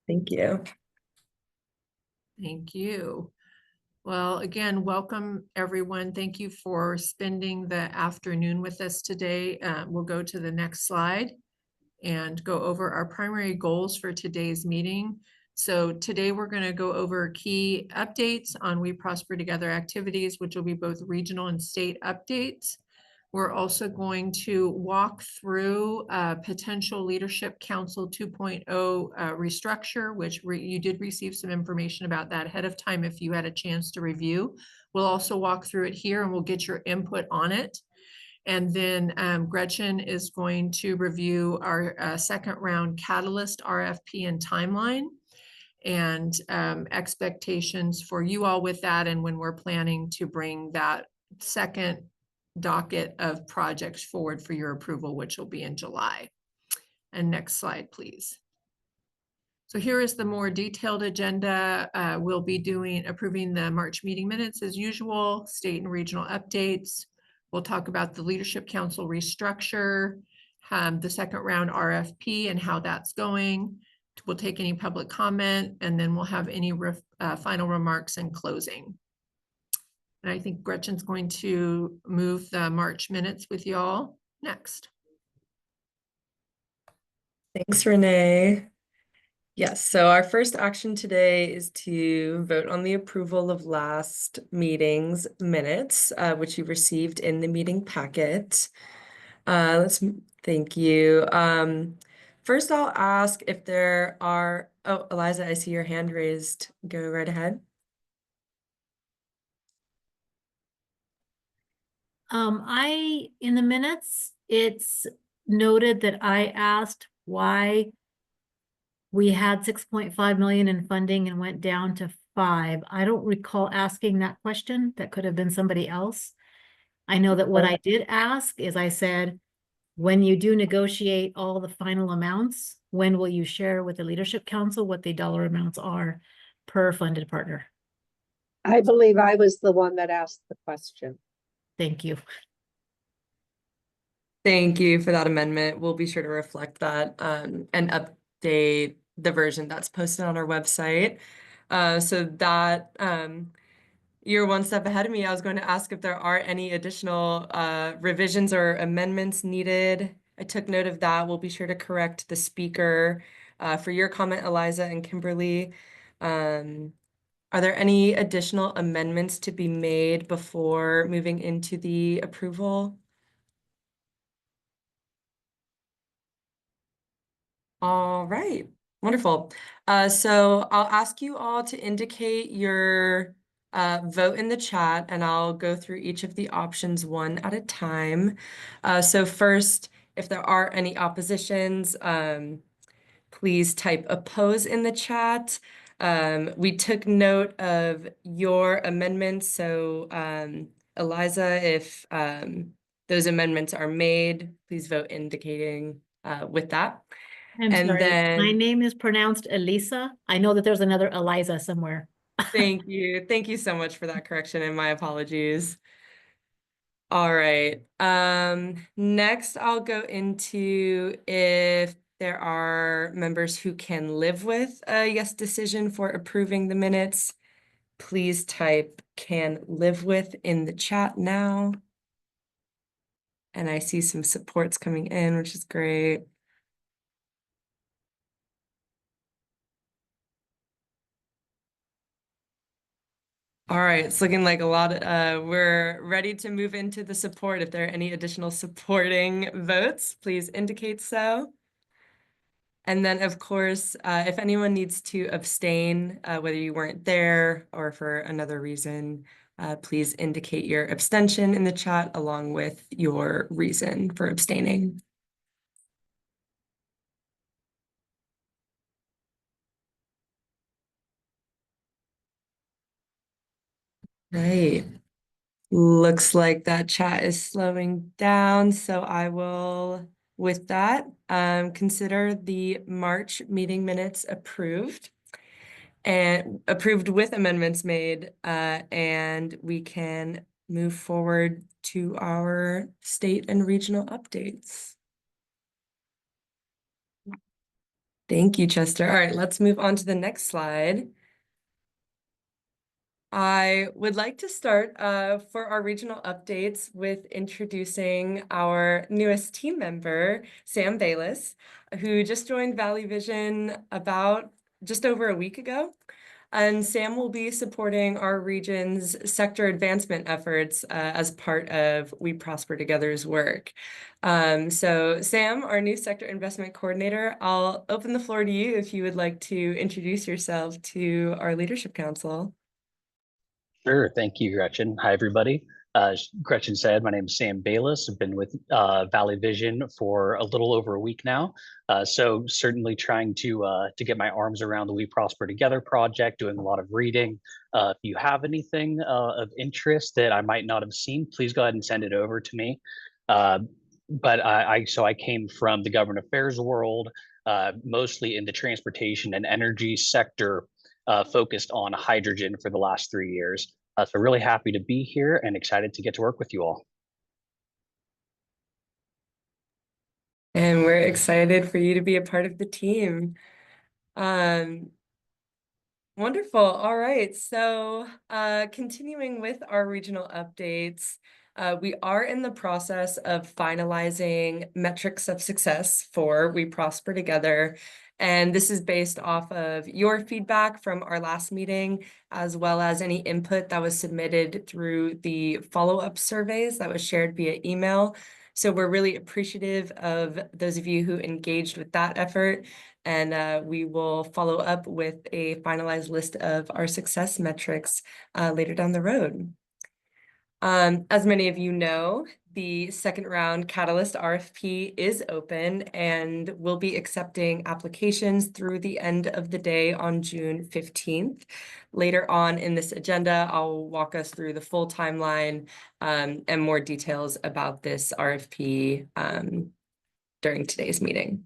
Thank you. Thank you. Well, again, welcome everyone. Thank you for spending the afternoon with us today. We'll go to the next slide and go over our primary goals for today's meeting. So today we're going to go over key updates on We Prosper Together activities, which will be both regional and state updates. We're also going to walk through potential Leadership Council 2.0 restructure, which you did receive some information about that ahead of time if you had a chance to review. We'll also walk through it here and we'll get your input on it. And then Gretchen is going to review our second round Catalyst RFP and timeline and expectations for you all with that and when we're planning to bring that second docket of projects forward for your approval, which will be in July. And next slide, please. So here is the more detailed agenda. We'll be approving the March meeting minutes as usual, state and regional updates. We'll talk about the Leadership Council restructure, the second round RFP and how that's going. We'll take any public comment and then we'll have any final remarks and closing. And I think Gretchen's going to move the March minutes with y'all next. Thanks, Renee. Yes, so our first action today is to vote on the approval of last meeting's minutes, which you received in the meeting packet. Thank you. First, I'll ask if there are, oh, Eliza, I see your hand raised. Go right ahead. In the minutes, it's noted that I asked why we had 6.5 million in funding and went down to 5. I don't recall asking that question. That could have been somebody else. I know that what I did ask is I said, when you do negotiate all the final amounts, when will you share with the Leadership Council what the dollar amounts are per funded partner? I believe I was the one that asked the question. Thank you. Thank you for that amendment. We'll be sure to reflect that and update the version that's posted on our website. So that you're one step ahead of me. I was going to ask if there are any additional revisions or amendments needed. I took note of that. We'll be sure to correct the speaker for your comment, Eliza and Kimberly. Are there any additional amendments to be made before moving into the approval? All right, wonderful. So I'll ask you all to indicate your vote in the chat, and I'll go through each of the options one at a time. So first, if there are any oppositions, please type oppose in the chat. We took note of your amendments. So Eliza, if those amendments are made, please vote indicating with that. I'm sorry. Then, my name is pronounced Elisa. I know that there's another Eliza somewhere. thank you. Thank you so much for that correction and my apologies. All right. Next, I'll go into if there are members who can live with a yes decision for approving the minutes. Please type can live with in the chat now. And I see some supports coming in, which is great. All right, it's looking like a lot. We're ready to move into the support. If there are any additional supporting votes, please indicate so. And then, of course, if anyone needs to abstain, whether you weren't there or for another reason, please indicate your abstention in the chat along with your reason for abstaining. Right. Looks like that chat is slowing down, so I will, with that, consider the March meeting minutes approved and approved with amendments made, and we can move forward to our state and regional updates. Thank you, Chester. All right, let's move on to the next slide. I would like to start for our regional updates with introducing our newest team member, Sam Bayless, who just joined Valley Vision about just over a week ago. And Sam will be supporting our region's sector advancement efforts as part of We Prosper Together's work. So Sam, our new sector investment coordinator, I'll open the floor to you if you would like to introduce yourself to our leadership council. Sure. Thank you, Gretchen. Hi, everybody. As Gretchen said, my name is Sam Bayless. I've been with Valley Vision for a little over a week now. So certainly trying to get my arms around the We Prosper Together project, doing a lot of reading. If you have anything of interest that I might not have seen, please go ahead and send it over to me. But I came from the government affairs world, mostly in the transportation and energy sector, focused on hydrogen for the last 3 years. So really happy to be here and excited to get to work with you all. And we're excited for you to be a part of the team. Wonderful. All right. So continuing with our regional updates, we are in the process of finalizing metrics of success for We Prosper Together. And this is based off of your feedback from our last meeting, as well as any input that was submitted through the follow-up surveys that was shared via email. So we're really appreciative of those of you who engaged with that effort. And we will follow up with a finalized list of our success metrics later down the road. As many of you know, the second round Catalyst RFP is open and we'll be accepting applications through the end of the day on June 15th. Later on in this agenda, I'll walk us through the full timeline and more details about this RFP during today's meeting.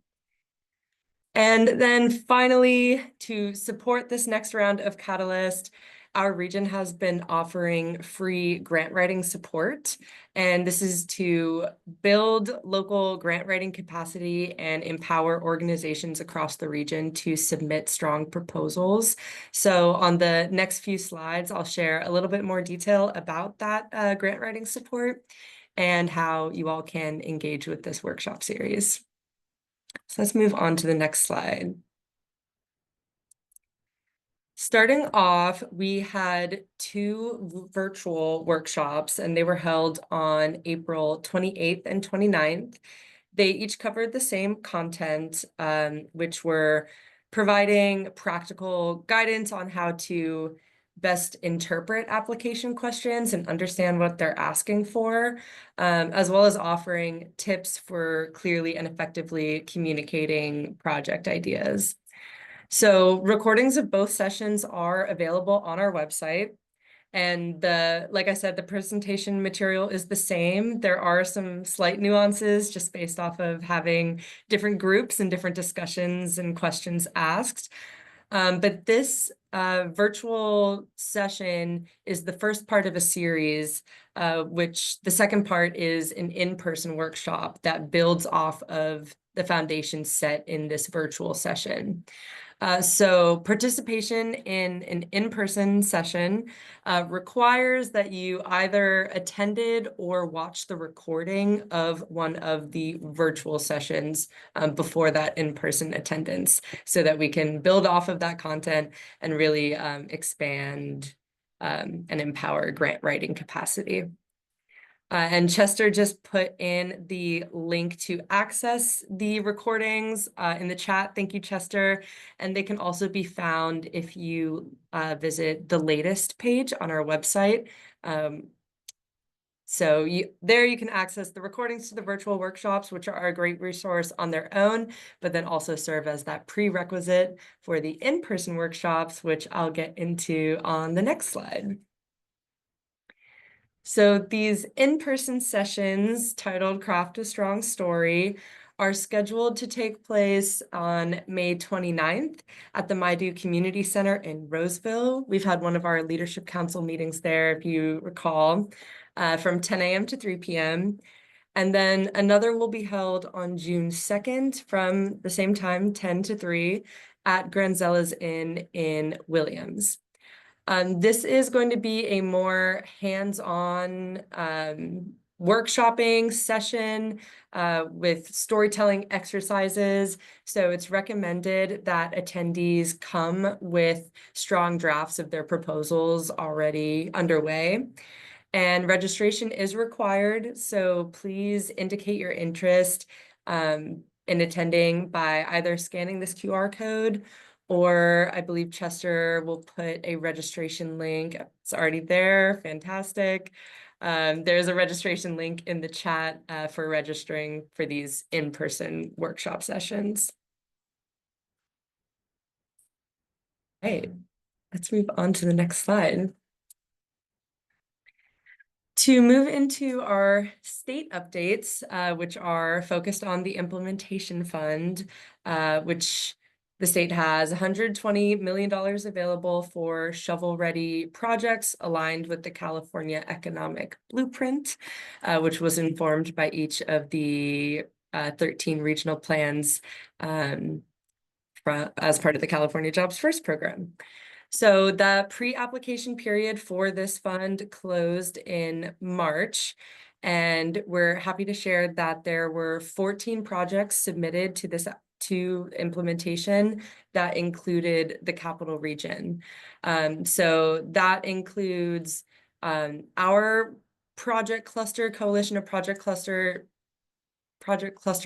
And then finally, to support this next round of Catalyst, our region has been offering free grant writing support. And this is to build local grant writing capacity and empower organizations across the region to submit strong proposals. So on the next few slides, I'll share a little bit more detail about that grant writing support and how you all can engage with this workshop series. So let's move on to the next slide. Starting off, we had 2 virtual workshops and they were held on April 28th and 29th. They each covered the same content, which were providing practical guidance on how to best interpret application questions and understand what they're asking for, as well as offering tips for clearly and effectively communicating project ideas. So recordings of both sessions are available on our website. And like I said, the presentation material is the same. There are some slight nuances just based off of having different groups and different discussions and questions asked. But this virtual session is the first part of a series, which the second part is an in-person workshop that builds off of the foundation set in this virtual session. So participation in an in-person session requires that you either attended or watched the recording of one of the virtual sessions before that in-person attendance, so that we can build off of that content and really expand and empower grant writing capacity. And Chester just put in the link to access the recordings in the chat. Thank you, Chester. And they can also be found if you visit the latest page on our website. So there you can access the recordings to the virtual workshops, which are a great resource on their own, but then also serve as that prerequisite for the in-person workshops, which I'll get into on the next slide. So these in-person sessions titled Craft a Strong Story are scheduled to take place on May 29th at the Maidu Community Center in Roseville. We've had one of our leadership council meetings there, if you recall, from 10 a.m. to 3 p.m. And then another will be held on June 2nd from the same time, 10 to 3, at Granzella's Inn in Williams. This is going to be a more hands-on workshopping session with storytelling exercises. So it's recommended that attendees come with strong drafts of their proposals already underway. And registration is required, so please indicate your interest in attending by either scanning this QR code, or I believe Chester will put a registration link. It's already there, fantastic. There's a registration link in the chat for registering for these in-person workshop sessions. Right, let's move on to the next slide. To move into our state updates, which are focused on the implementation fund, which the state has $120 million available for shovel-ready projects aligned with the California Economic Blueprint, which was informed by each of the 13 regional plans as part of the California Jobs First program. So the pre-application period for this fund closed in March, and we're happy to share that there were 14 projects submitted to implementation that included the capital region. So that includes our project cluster, coalition of project cluster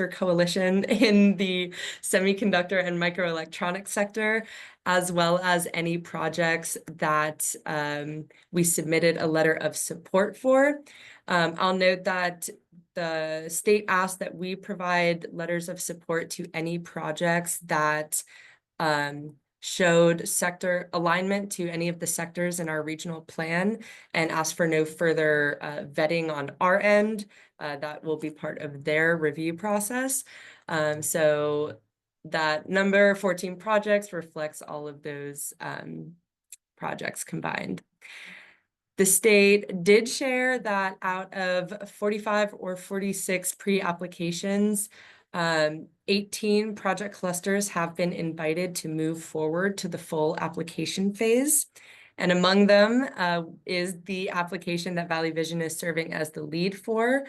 coalition in the semiconductor and microelectronics sector, as well as any projects that we submitted a letter of support for. I'll note that the state asked that we provide letters of support to any projects that showed sector alignment to any of the sectors in our regional plan, and asked for no further vetting on our end. That will be part of their review process. So that number 14 projects reflects all of those projects combined. The state did share that out of 45 or 46 pre-applications, 18 project clusters have been invited to move forward to the full application phase. And among them is the application that Valley Vision is serving as the lead for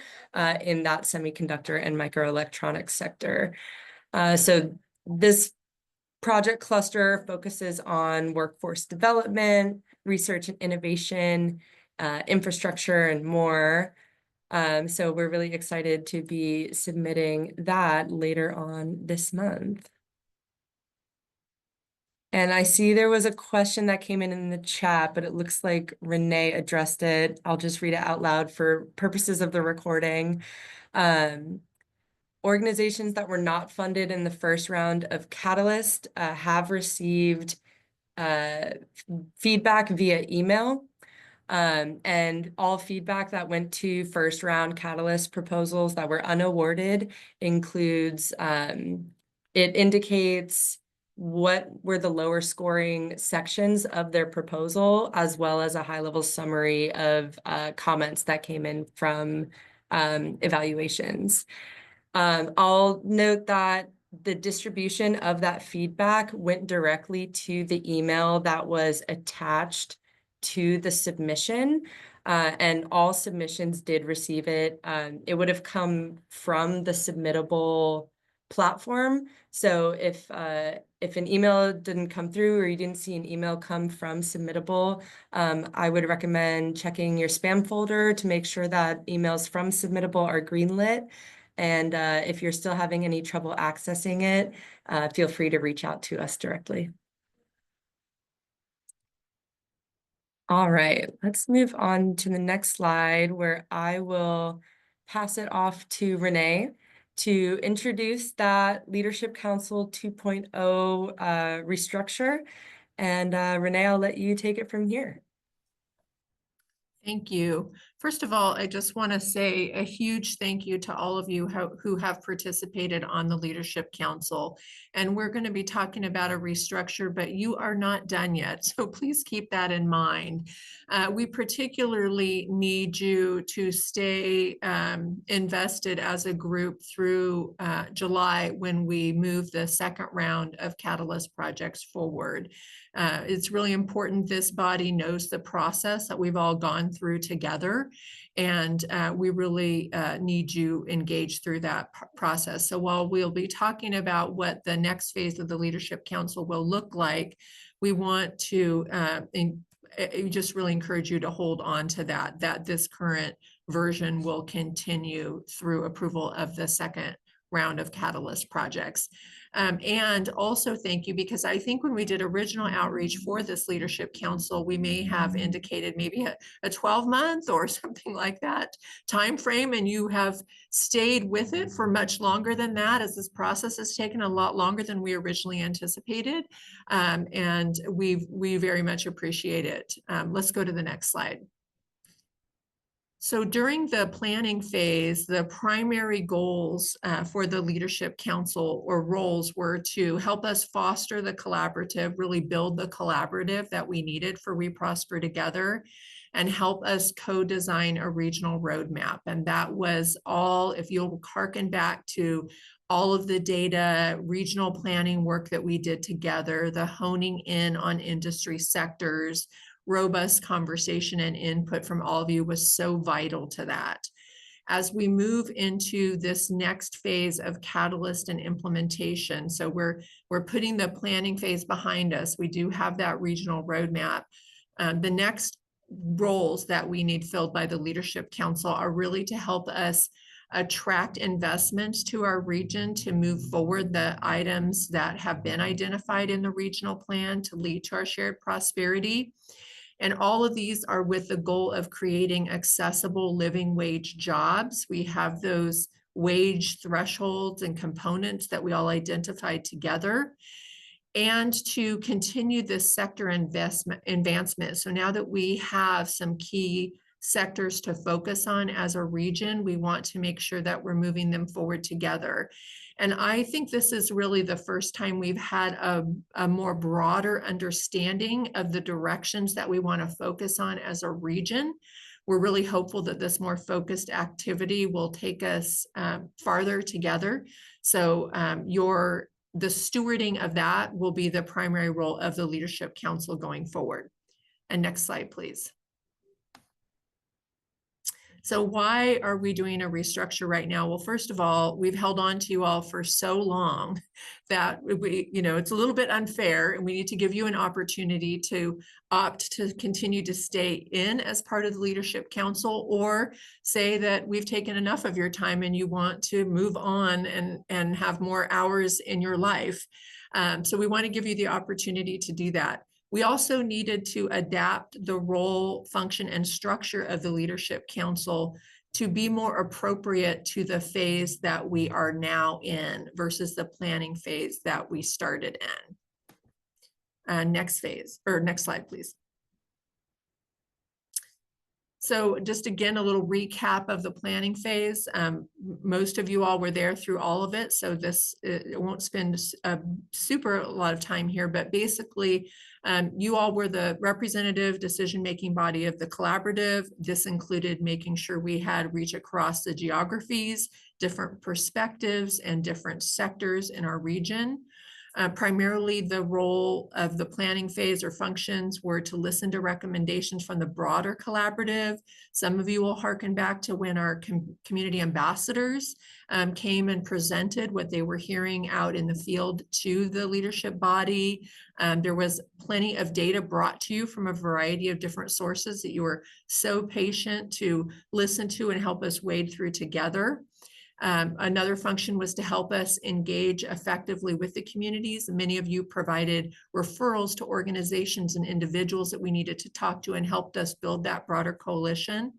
in that semiconductor and microelectronics sector. So this project cluster focuses on workforce development, research and innovation, infrastructure, and more. So we're really excited to be submitting that later on this month. And I see there was a question that came in the chat, but it looks like Renee addressed it. I'll just read it out loud for purposes of the recording. Organizations that were not funded in the first round of Catalyst have received feedback via email. And all feedback that went to first round Catalyst proposals that were unawarded includes, it indicates what were the lower scoring sections of their proposal, as well as a high level summary of comments that came in from evaluations. I'll note that the distribution of that feedback went directly to the email that was attached to the submission, and all submissions did receive it. It would have come from the submittable platform. So if an email didn't come through, or you didn't see an email come from submittable, I would recommend checking your spam folder to make sure that emails from submittable are greenlit. And if you're still having any trouble accessing it, feel free to reach out to us directly. All right, let's move on to the next slide, where I will pass it off to Renee to introduce that Leadership Council 2.0 restructure. And Renee, I'll let you take it from here. Thank you. First of all, I just want to say a huge thank you to all of you who have participated on the Leadership Council. And we're going to be talking about a restructure, but you are not done yet. So please keep that in mind. We particularly need you to stay invested as a group through July when we move the second round of Catalyst projects forward. It's really important this body knows the process that we've all gone through together, and we really need you engaged through that process. So while we'll be talking about what the next phase of the Leadership Council will look like, we want to just really encourage you to hold on to that this current version will continue through approval of the second round of Catalyst projects. And also thank you, because I think when we did original outreach for this Leadership Council, we may have indicated maybe a 12-month or something like that time frame, and you have stayed with it for much longer than that, as this process has taken a lot longer than we originally anticipated. And we very much appreciate it. Let's go to the next slide. So during the planning phase, the primary goals for the Leadership Council, or roles, were to help us foster the collaborative, really build the collaborative that we needed for We Prosper Together, and help us co-design a regional roadmap. And that was all, if you'll hearken back to all of the data, regional planning work that we did together, the honing in on industry sectors, robust conversation and input from all of you was so vital to that. As we move into this next phase of Catalyst and implementation, so we're putting the planning phase behind us. We do have that regional roadmap. The next roles that we need filled by the Leadership Council are really to help us attract investments to our region to move forward the items that have been identified in the regional plan to lead to our shared prosperity. And all of these are with the goal of creating accessible living wage jobs. We have those wage thresholds and components that we all identified together, and to continue this sector advancement. So now that we have some key sectors to focus on as a region, we want to make sure that we're moving them forward together. And I think this is really the first time we've had a more broader understanding of the directions that we want to focus on as a region. We're really hopeful that this more focused activity will take us farther together. So the stewarding of that will be the primary role of the Leadership Council going forward. And next slide, please. So why are we doing a restructure right now? Well, first of all, we've held on to you all for so long that it's a little bit unfair, and we need to give you an opportunity to opt to continue to stay in as part of the Leadership Council, or say that we've taken enough of your time and you want to move on and have more hours in your life. So we want to give you the opportunity to do that. We also needed to adapt the role, function, and structure of the Leadership Council to be more appropriate to the phase that we are now in versus the planning phase that we started in. Next slide, please. So just again, a little recap of the planning phase. Most of you all were there through all of it, so it won't spend a lot of time here, but basically you all were the representative decision-making body of the collaborative. This included making sure we had reach across the geographies, different perspectives, and different sectors in our region. Primarily, the role of the planning phase or functions were to listen to recommendations from the broader collaborative. Some of you will hearken back to when our community ambassadors came and presented what they were hearing out in the field to the leadership body. There was plenty of data brought to you from a variety of different sources that you were so patient to listen to and help us wade through together. Another function was to help us engage effectively with the communities. Many of you provided referrals to organizations and individuals that we needed to talk to and helped us build that broader coalition.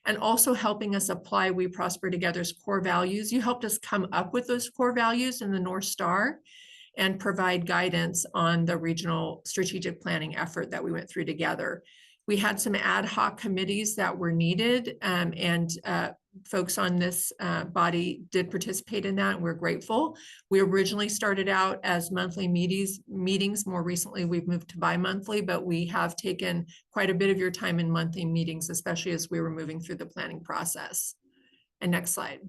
And also helping us apply We Prosper Together's core values. You helped us come up with those core values in the North Star and provide guidance on the regional strategic planning effort that we went through together. We had some ad hoc committees that were needed, and folks on this body did participate in that, and we're grateful. We originally started out as monthly meetings. More recently, we've moved to bi-monthly, but we have taken quite a bit of your time in monthly meetings, especially as we were moving through the planning process. And next slide.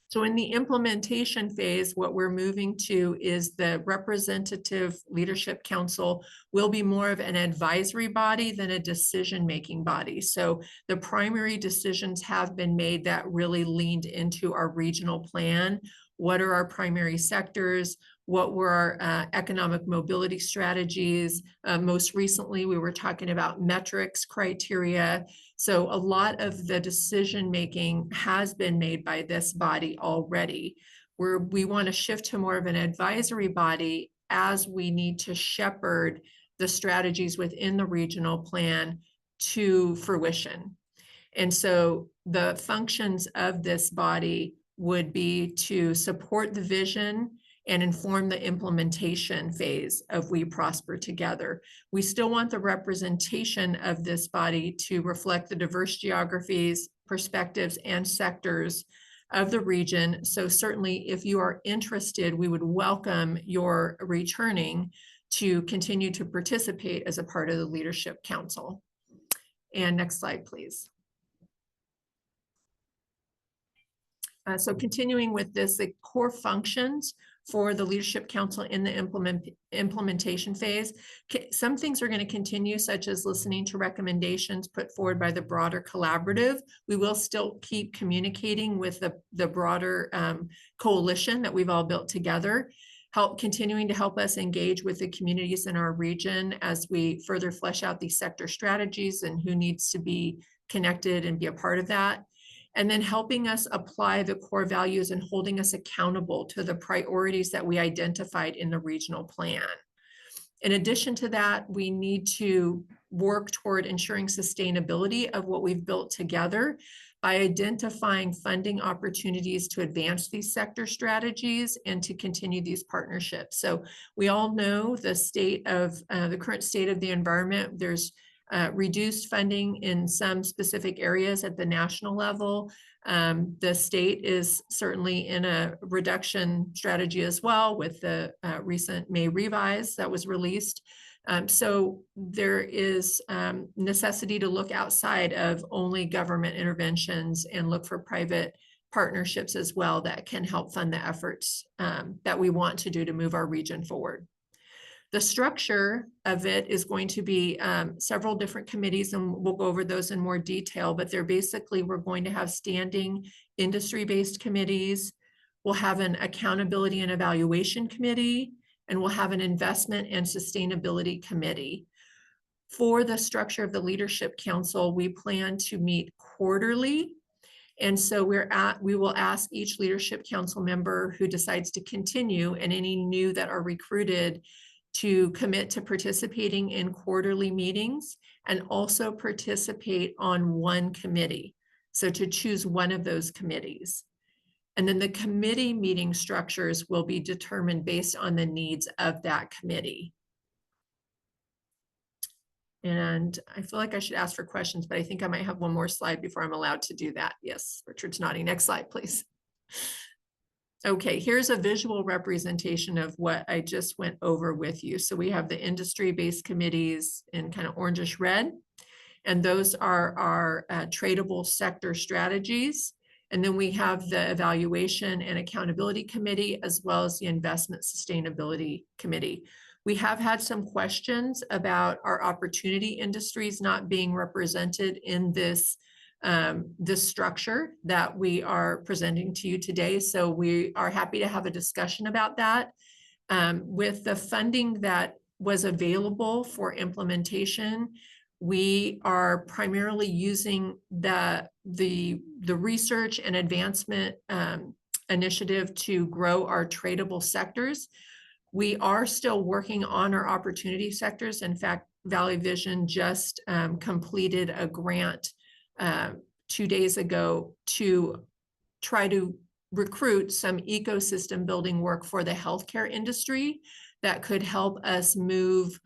So in the implementation phase, what we're moving to is the representative leadership council will be more of an advisory body than a decision-making body. So the primary decisions have been made that really leaned into our regional plan. What are our primary sectors? What were our economic mobility strategies? Most recently, we were talking about metrics, criteria. So a lot of the decision-making has been made by this body already. We want to shift to more of an advisory body as we need to shepherd the strategies within the regional plan to fruition. And so the functions of this body would be to support the vision and inform the implementation phase of We Prosper Together. We still want the representation of this body to reflect the diverse geographies, perspectives, and sectors of the region. So certainly if you are interested, we would welcome your returning to continue to participate as a part of the Leadership Council. And next slide, please. So continuing with this, the core functions for the Leadership Council in the implementation phase. Some things are going to continue, such as listening to recommendations put forward by the broader collaborative. We will still keep communicating with the broader coalition that we've all built together, continuing to help us engage with the communities in our region as we further flesh out these sector strategies and who needs to be connected and be a part of that. And then helping us apply the core values and holding us accountable to the priorities that we identified in the regional plan. In addition to that, we need to work toward ensuring sustainability of what we've built together by identifying funding opportunities to advance these sector strategies and to continue these partnerships. So we all know the current state of the environment. There's reduced funding in some specific areas at the national level. The state is certainly in a reduction strategy as well with the recent May revise that was released. So there is necessity to look outside of only government interventions and look for private partnerships as well that can help fund the efforts that we want to do to move our region forward. The structure of it is going to be several different committees, and we'll go over those in more detail, but we're going to have standing industry-based committees. We'll have an accountability and evaluation committee, and we'll have an investment and sustainability committee. For the structure of the Leadership Council, we plan to meet quarterly. And so we will ask each Leadership Council member who decides to continue and any new that are recruited to commit to participating in quarterly meetings and also participate on one committee. So to choose one of those committees. And then the committee meeting structures will be determined based on the needs of that committee. And I feel like I should ask for questions, but I think I might have one more slide before I'm allowed to do that. Yes, Richard's nodding. Next slide, please. Okay, here's a visual representation of what I just went over with you. So we have the industry-based committees in kind of orangish red, and those are our tradable sector strategies. And then we have the evaluation and accountability committee, as well as the investment sustainability committee. We have had some questions about our opportunity industries not being represented in this structure that we are presenting to you today. So we are happy to have a discussion about that. With the funding that was available for implementation, we are primarily using the research and advancement initiative to grow our tradable sectors. We are still working on our opportunity sectors. In fact, Valley Vision just completed a grant 2 days ago to try to recruit some ecosystem building work for the healthcare industry that could help us move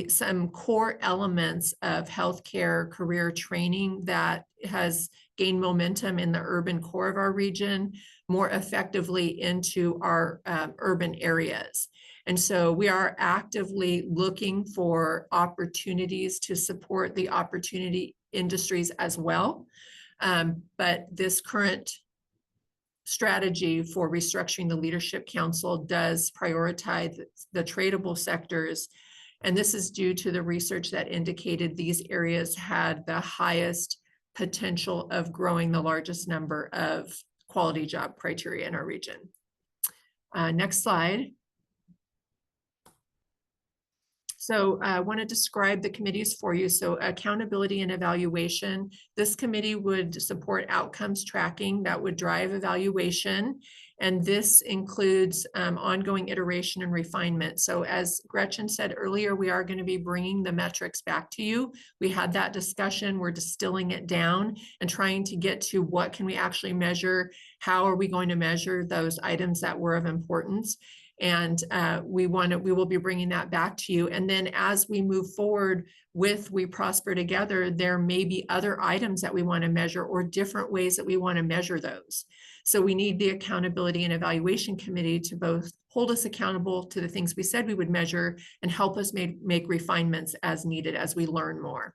some core elements of healthcare career training that has gained momentum in the urban core of our region more effectively into our urban areas. And so we are actively looking for opportunities to support the opportunity industries as well. But this current strategy for restructuring the Leadership Council does prioritize the tradable sectors. And this is due to the research that indicated these areas had the highest potential of growing the largest number of quality job criteria in our region. Next slide. So I want to describe the committees for you. So accountability and evaluation. This committee would support outcomes tracking that would drive evaluation. And this includes ongoing iteration and refinement. So as Gretchen said earlier, we are going to be bringing the metrics back to you. We had that discussion. We're distilling it down and trying to get to what can we actually measure? How are we going to measure those items that were of importance? And we will be bringing that back to you. And then as we move forward with We Prosper Together, there may be other items that we want to measure or different ways that we want to measure those. So we need the Accountability and Evaluation Committee to both hold us accountable to the things we said we would measure and help us make refinements as needed as we learn more.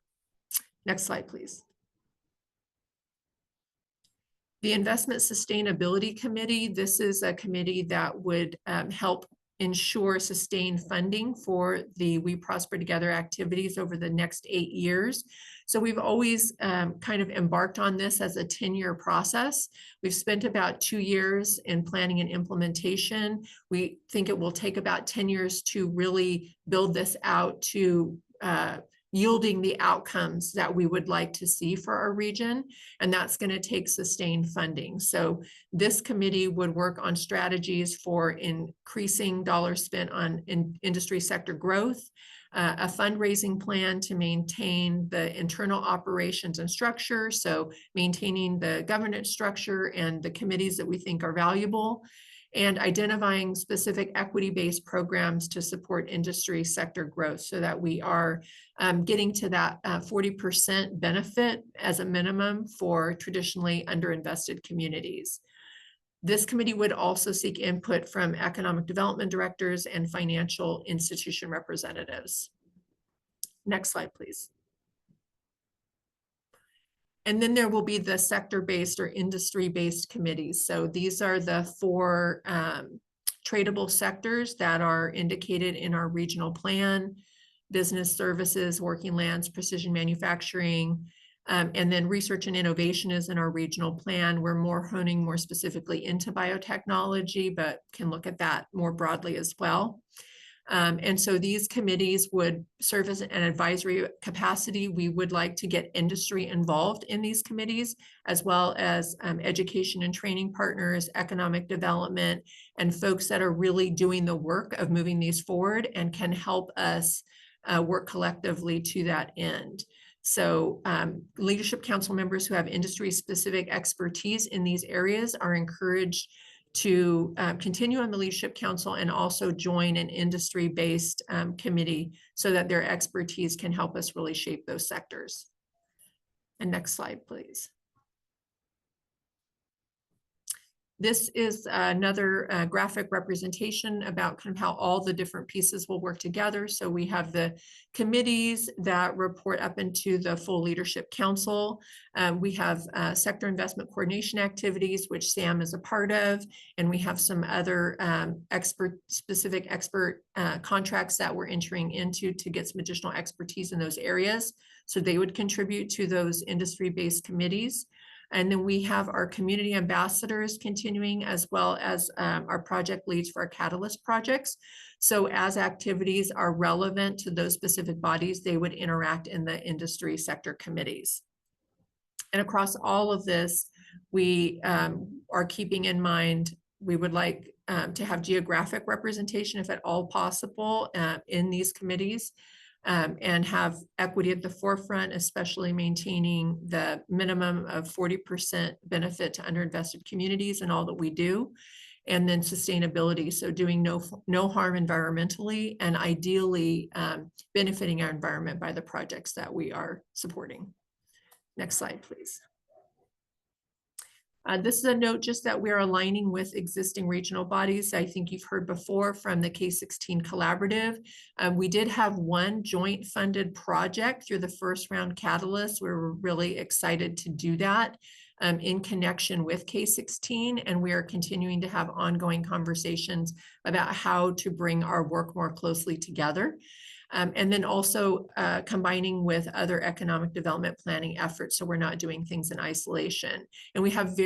Next slide, please. The Investment Sustainability Committee, this is a committee that would help ensure sustained funding for the We Prosper Together activities over the next 8 years. So we've always kind of embarked on this as a 10-year process. We've spent about 2 years in planning and implementation. We think it will take about 10 years to really build this out to yielding the outcomes that we would like to see for our region, and that's going to take sustained funding. So this committee would work on strategies for increasing dollars spent on industry sector growth, a fundraising plan to maintain the internal operations and structure, so maintaining the governance structure and the committees that we think are valuable, and identifying specific equity-based programs to support industry sector growth so that we are getting to that 40% benefit as a minimum for traditionally underinvested communities. This committee would also seek input from economic development directors and financial institution representatives. Next slide, please. And then there will be the sector-based or industry-based committees. So these are the 4 tradable sectors that are indicated in our regional plan: business services, working lands, precision manufacturing, and then research and innovation is in our regional plan. We're honing more specifically into biotechnology, but can look at that more broadly as well. And so these committees would serve as an advisory capacity. We would like to get industry involved in these committees, as well as education and training partners, economic development, and folks that are really doing the work of moving these forward and can help us work collectively to that end. So Leadership Council members who have industry-specific expertise in these areas are encouraged to continue on the Leadership Council and also join an industry-based committee so that their expertise can help us really shape those sectors. And next slide, please. This is another graphic representation about kind of how all the different pieces will work together. So we have the committees that report up into the full Leadership Council. We have sector investment coordination activities, which Sam is a part of, and we have some other specific expert contracts that we're entering into to get some additional expertise in those areas. So they would contribute to those industry-based committees. And then we have our community ambassadors continuing, as well as our project leads for our Catalyst projects. So as activities are relevant to those specific bodies, they would interact in the industry sector committees. And across all of this, we are keeping in mind, we would like to have geographic representation, if at all possible, in these committees. And have equity at the forefront, especially maintaining the minimum of 40% benefit to underinvested communities in all that we do. and then sustainability. So doing no harm environmentally and ideally benefiting our environment by the projects that we are supporting. Next slide, please. This is a note just that we're aligning with existing regional bodies. I think you've heard before from the K16 Collaborative. We did have one joint funded project through the first round Catalyst. We were really excited to do that in connection with K16, and we are continuing to have ongoing conversations about how to bring our work more closely together. And then also combining with other economic development planning efforts, so we're not doing things in isolation. And we've had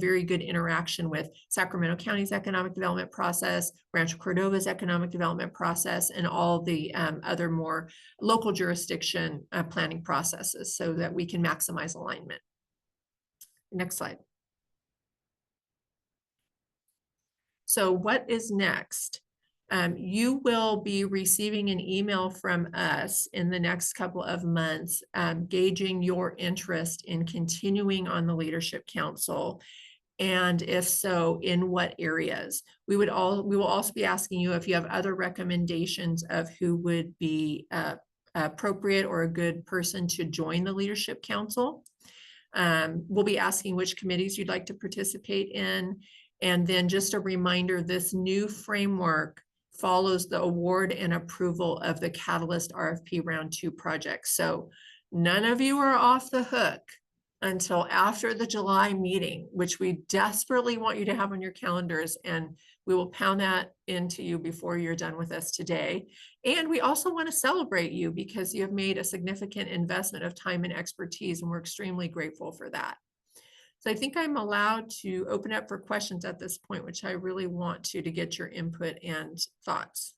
very good interaction with Sacramento County's economic development process, Rancho Cordova's economic development process, and all the other more local jurisdiction planning processes, so that we can maximize alignment. Next slide. So what is next? You will be receiving an email from us in the next couple of months, gauging your interest in continuing on the Leadership Council. And if so, in what areas? We will also be asking you if you have other recommendations of who would be appropriate or a good person to join the Leadership Council. We'll be asking which committees you'd like to participate in. And then just a reminder, this new framework follows the award and approval of the Catalyst RFP Round 2 project. So none of you are off the hook until after the July meeting, which we desperately want you to have on your calendars, and we will pound that into you before you're done with us today. And we also want to celebrate you because you have made a significant investment of time and expertise, and we're extremely grateful for that. So I think I'm allowed to open up for questions at this point, which I really want to get your input and thoughts.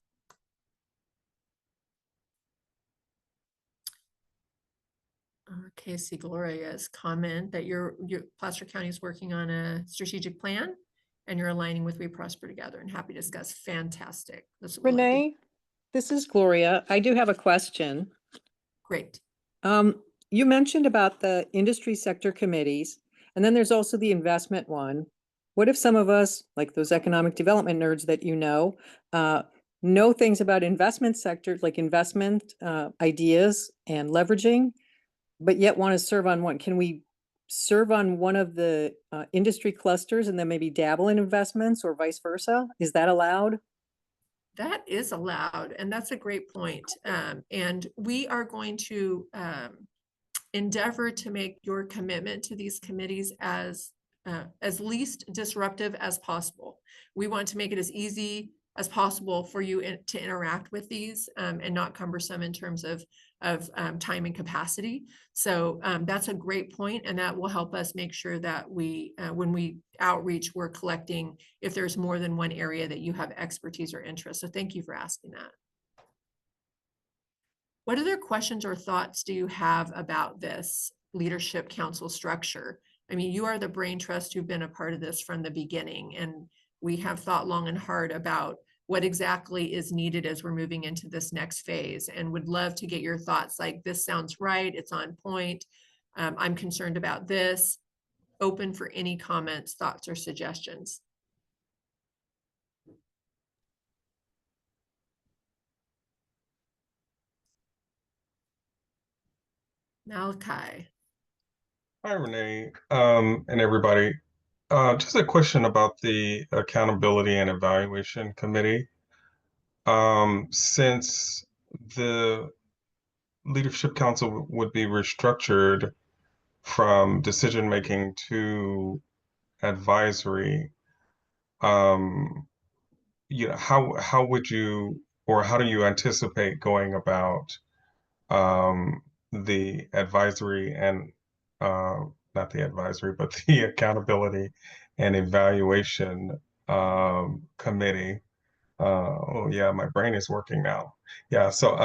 Okay, see Gloria's comment that your Placer County is working on a strategic plan and you're aligning with We Prosper Together, and happy to discuss. Fantastic. Renee, this is Gloria. I do have a question. Great. You mentioned about the industry sector committees, and then there's also the investment one. What if some of us, like those economic development nerds that you know things about investment sectors, like investment ideas and leveraging, but yet want to serve on one? Can we serve on one of the industry clusters and then maybe dabble in investments, or vice versa? Is that allowed? That is allowed, and that's a great point. And we are going to endeavor to make your commitment to these committees as least disruptive as possible. We want to make it as easy as possible for you to interact with these and not cumbersome in terms of time and capacity. So that's a great point, and that will help us make sure that we, when we outreach, we're collecting if there's more than one area that you have expertise or interest. So thank you for asking that. What other questions or thoughts do you have about this Leadership Council structure? I mean, you are the brain trust who've been a part of this from the beginning, and we have thought long and hard about what exactly is needed as we're moving into this next phase, and would love to get your thoughts. Like, this sounds right, it's on point, I'm concerned about this. Open for any comments, thoughts, or suggestions. Malachi. Hi, Renee, and everybody. Just a question about the Accountability and Evaluation Committee. Since the Leadership Council would be restructured from decision-making to advisory, you know, how would you, or how do you anticipate going about the advisory and not the advisory, but the Accountability and Evaluation Committee? Oh yeah, my brain is working now. Yeah, so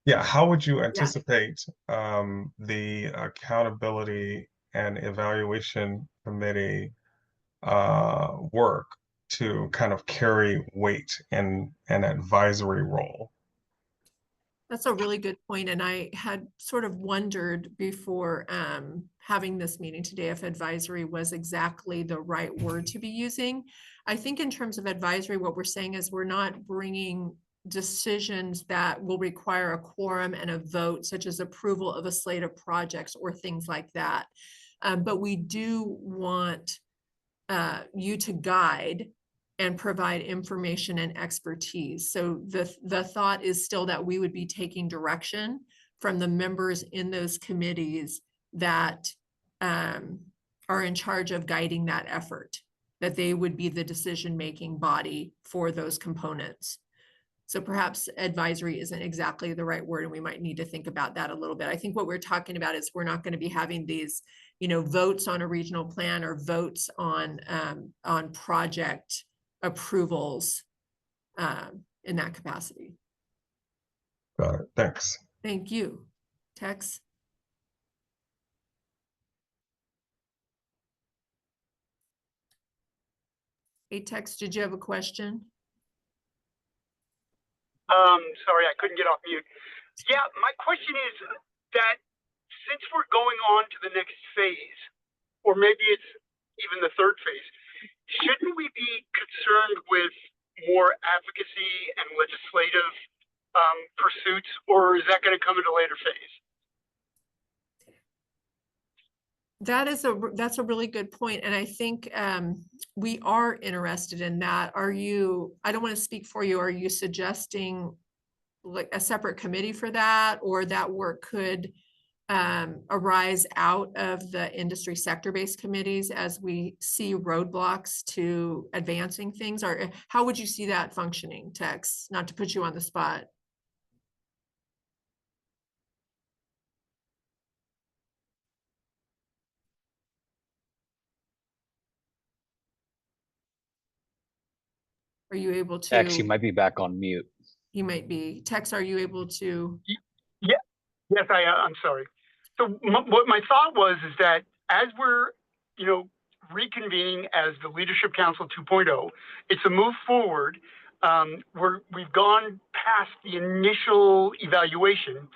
yeah, how would you anticipate the Accountability and Evaluation Committee work to kind of carry weight in an advisory role? That's a really good point, and I had sort of wondered before having this meeting today if advisory was exactly the right word to be using. I think in terms of advisory, what we're saying is we're not bringing decisions that will require a quorum and a vote, such as approval of a slate of projects or things like that. But we do want you to guide and provide information and expertise. So the thought is still that we would be taking direction from the members in those committees that are in charge of guiding that effort, that they would be the decision-making body for those components. So perhaps advisory isn't exactly the right word, and we might need to think about that a little bit. I think what we're talking about is we're not going to be having these, votes on a regional plan or votes on project approvals in that capacity. Got it. Thanks. Thank you. Tex? Hey, Tex, did you have a question? Sorry, I couldn't get off mute. Yeah, my question is that since we're going on to the next phase, or maybe it's even the third phase, shouldn't we be concerned with more advocacy and legislative pursuits, or is that going to come at a later phase? That's a really good point. And I think we are interested in that. I don't want to speak for you, are you suggesting like a separate committee for that, or that work could arise out of the industry sector-based committees as we see roadblocks to advancing things? Or how would you see that functioning, Tex? Not to put you on the spot. Are you able to? Actually, might be back on mute. You might be. Tex, are you able to? Yeah, yes, I'm sorry. So what my thought was is that as we're, reconvening as the Leadership Council 2.0, it's a move forward. We've gone past the initial evaluation.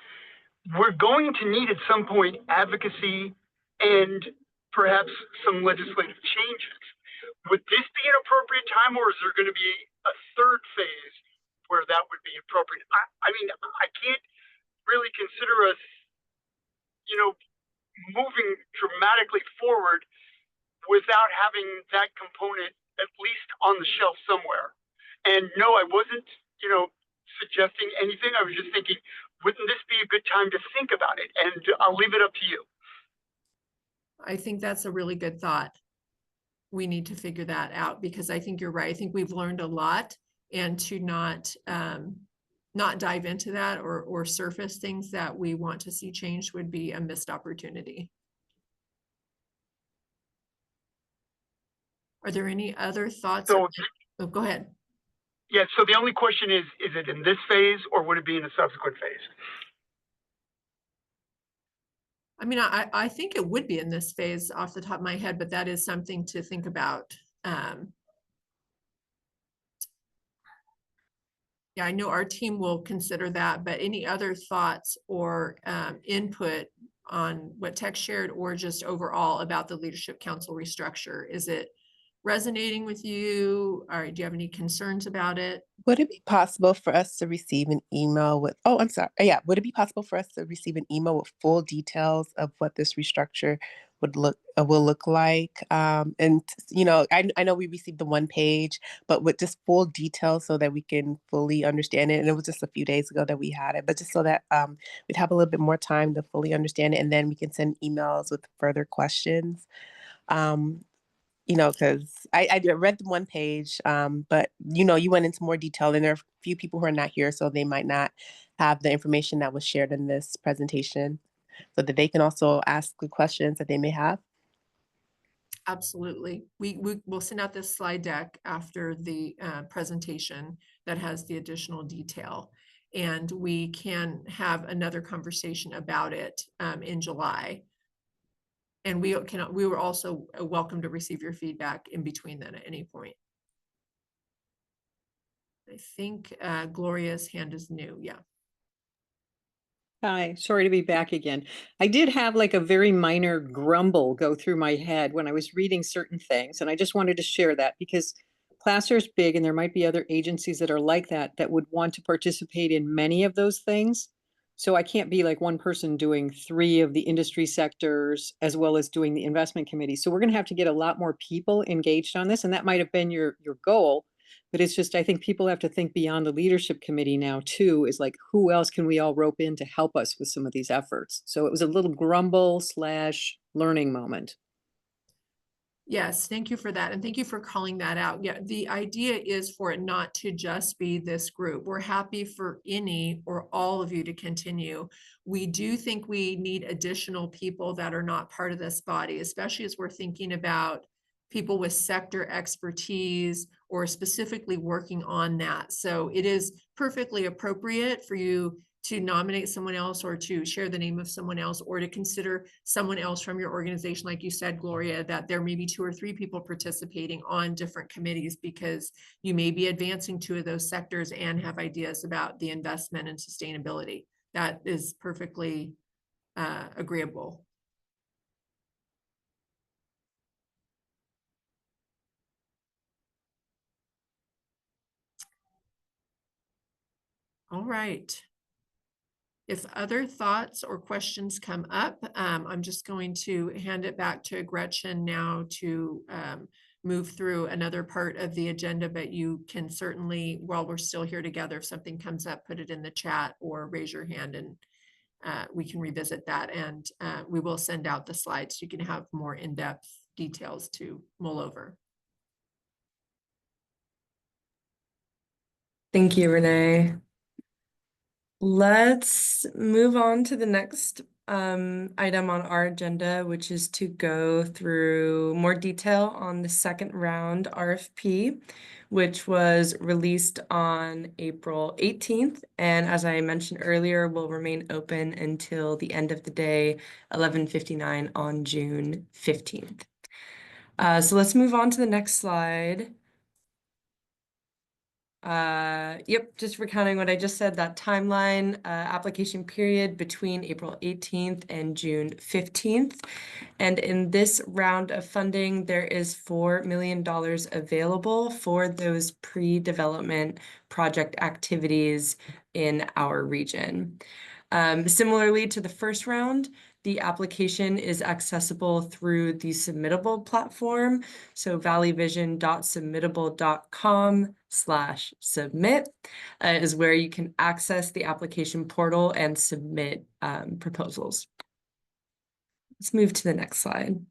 We're going to need at some point advocacy and perhaps some legislative changes. Would this be an appropriate time, or is there going to be a third phase where that would be appropriate? I mean, I can't really consider us, moving dramatically forward without having that component at least on the shelf somewhere. And no, I wasn't, suggesting anything. I was just thinking, wouldn't this be a good time to think about it? And I'll leave it up to you. I think that's a really good thought. We need to figure that out, because I think you're right. I think we've learned a lot, and to not dive into that or surface things that we want to see changed would be a missed opportunity. Are there any other thoughts? So, oh, go ahead. Yeah, so the only question is it in this phase, or would it be in a subsequent phase? I mean, I think it would be in this phase off the top of my head, but that is something to think about. Yeah, I know our team will consider that, but any other thoughts or input on what Tex shared, or just overall about the Leadership Council restructure? Is it resonating with you? Or do you have any concerns about it? Would it be possible for us to receive an email with, oh, I'm sorry. Yeah. Would it be possible for us to receive an email with full details of what this restructure will look like? And, I know we received the one page, but with just full details so that we can fully understand it. And it was just a few days ago that we had it, but just so that we'd have a little bit more time to fully understand it. And then we can send emails with further questions. Because I read the one page, but, you went into more detail, and there are a few people who are not here, so they might not have the information that was shared in this presentation, so that they can also ask the questions that they may have. Absolutely. We'll send out this slide deck after the presentation that has the additional detail, and we can have another conversation about it in July. And we were also welcome to receive your feedback in between then at any point. I think Gloria's hand is new. Yeah. Hi, sorry to be back again. I did have like a very minor grumble go through my head when I was reading certain things, and I just wanted to share that because Placer's big and there might be other agencies that are like that would want to participate in many of those things. So I can't be like one person doing 3 of the industry sectors as well as doing the investment committee. So we're gonna have to get a lot more people engaged on this, and that might have been your goal. But it's just, I think people have to think beyond the leadership committee now too, is like, who else can we all rope in to help us with some of these efforts? So it was a little grumble / learning moment. Yes, thank you for that. And thank you for calling that out. Yeah, the idea is for it not to just be this group. We're happy for any or all of you to continue. We do think we need additional people that are not part of this body, especially as we're thinking about people with sector expertise or specifically working on that. So it is perfectly appropriate for you to nominate someone else or to share the name of someone else or to consider someone else from your organization. Like you said, Gloria, that there may be 2 or 3 people participating on different committees because you may be advancing 2 of those sectors and have ideas about the investment and sustainability. That is perfectly agreeable. All right. If other thoughts or questions come up, I'm just going to hand it back to Gretchen now to move through another part of the agenda, but you can certainly, while we're still here together, if something comes up, put it in the chat or raise your hand and we can revisit that. And we will send out the slides so you can have more in-depth details to mull over. Thank you, Renee. Let's move on to the next item on our agenda, which is to go through more detail on the second round RFP, which was released on April 18th. And as I mentioned earlier, will remain open until the end of the day, 11:59 on June 15th. So let's move on to the next slide. Yep, just recounting what I just said, that timeline, application period between April 18th and June 15th. And in this round of funding, there is $4 million available for those pre-development project activities in our region. Similarly to the first round, the application is accessible through the Submittable platform. So valleyvision.submittable.com/submit is where you can access the application portal and submit proposals. Let's move to the next slide.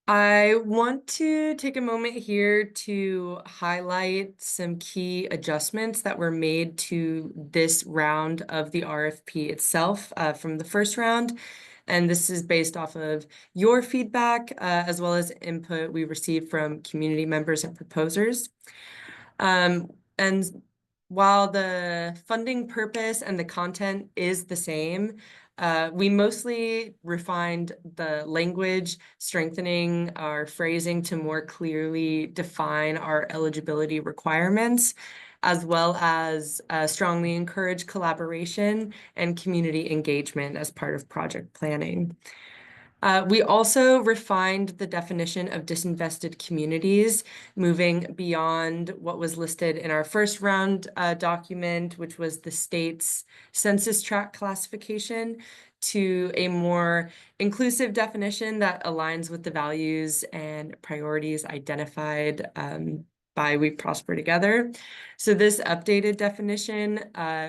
I want to take a moment here to highlight some key adjustments that were made to this round of the RFP itself from the first round. And this is based off of your feedback as well as input we received from community members and proposers. And while the funding purpose and the content is the same, we mostly refined the language, strengthening our phrasing to more clearly define our eligibility requirements, as well as strongly encourage collaboration and community engagement as part of project planning. We also refined the definition of disinvested communities, moving beyond what was listed in our first round document, which was the state's census tract classification, to a more inclusive definition that aligns with the values and priorities identified by We Prosper Together. So this updated definition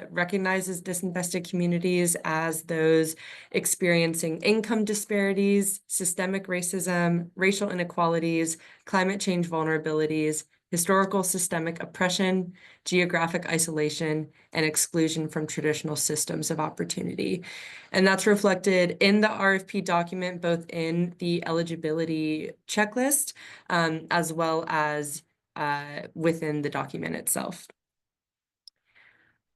recognizes disinvested communities as those experiencing income disparities, systemic racism, racial inequalities, climate change vulnerabilities, historical systemic oppression, geographic isolation, and exclusion from traditional systems of opportunity. And that's reflected in the RFP document, both in the eligibility checklist, as well as within the document itself.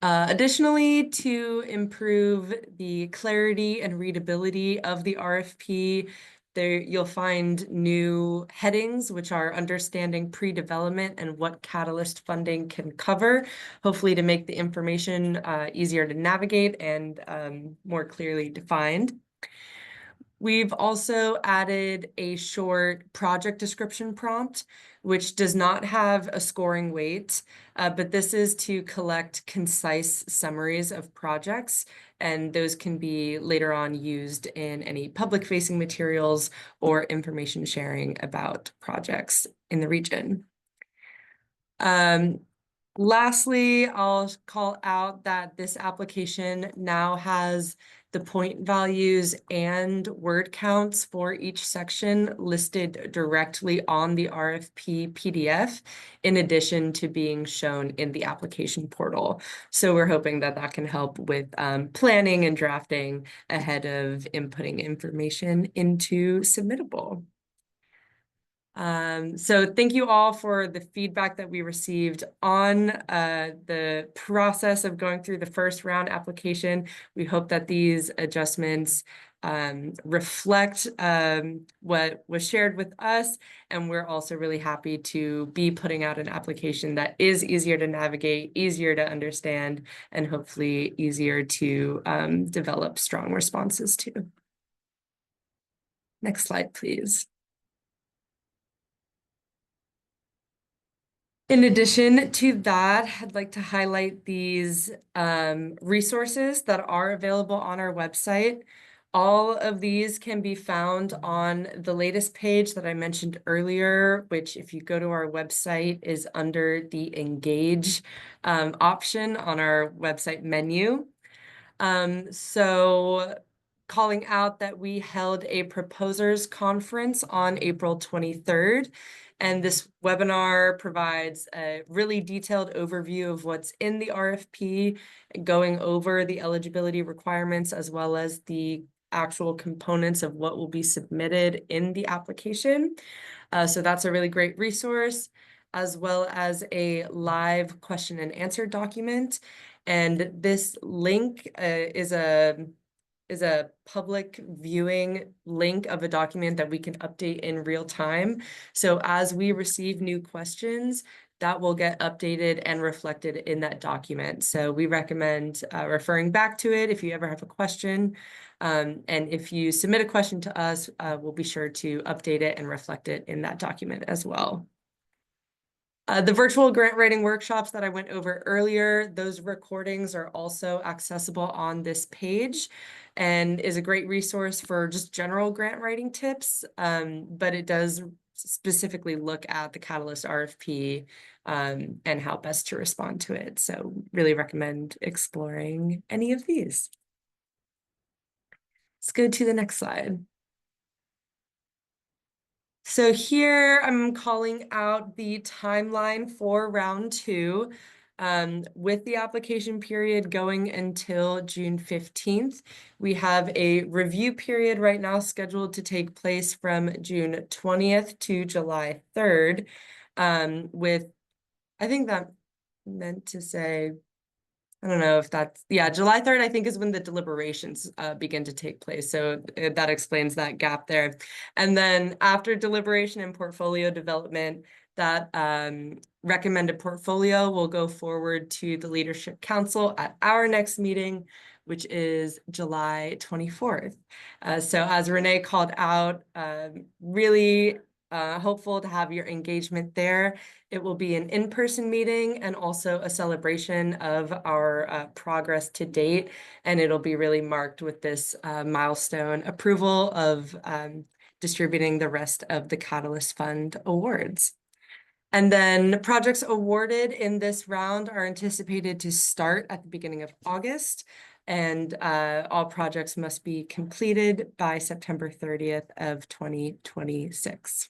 Additionally, to improve the clarity and readability of the RFP, there you'll find new headings, which are understanding pre-development and what catalyst funding can cover, hopefully to make the information easier to navigate and more clearly defined. We've also added a short project description prompt, which does not have a scoring weight, but this is to collect concise summaries of projects, and those can be later on used in any public-facing materials or information sharing about projects in the region. Lastly, I'll call out that this application now has the point values and word counts for each section listed directly on the RFP PDF, in addition to being shown in the application portal. So we're hoping that that can help with planning and drafting ahead of inputting information into Submittable. So thank you all for the feedback that we received on the process of going through the first round application. We hope that these adjustments reflect what was shared with us, and we're also really happy to be putting out an application that is easier to navigate, easier to understand, and hopefully easier to develop strong responses to. Next slide, please. In addition to that, I'd like to highlight these resources that are available on our website. All of these can be found on the latest page that I mentioned earlier, which if you go to our website is under the Engage option on our website menu. So calling out that we held a proposers conference on April 23rd. And this webinar provides a really detailed overview of what's in the RFP, going over the eligibility requirements, as well as the actual components of what will be submitted in the application. So that's a really great resource, as well as a live question and answer document. And this link is a public viewing link of a document that we can update in real time. So as we receive new questions, that will get updated and reflected in that document. So we recommend referring back to it if you ever have a question. And if you submit a question to us, we'll be sure to update it and reflect it in that document as well. The virtual grant writing workshops that I went over earlier, those recordings are also accessible on this page and is a great resource for just general grant writing tips, but it does specifically look at the Catalyst RFP and how best to respond to it. So really recommend exploring any of these. Let's go to the next slide. So here I'm calling out the timeline for round 2, with the application period going until June 15th. We have a review period right now scheduled to take place from June 20th to July 3rd, with, I think that meant to say, I don't know if that's, yeah, July 3rd, I think, is when the deliberations begin to take place. So that explains that gap there. And then after deliberation and portfolio development, that recommended portfolio will go forward to the Leadership Council at our next meeting, which is July 24th. So as Renee called out, really hopeful to have your engagement there. It will be an in-person meeting and also a celebration of our progress to date. And it'll be really marked with this milestone approval of distributing the rest of the Catalyst Fund awards. And then projects awarded in this round are anticipated to start at the beginning of August. And all projects must be completed by September 30th of 2026.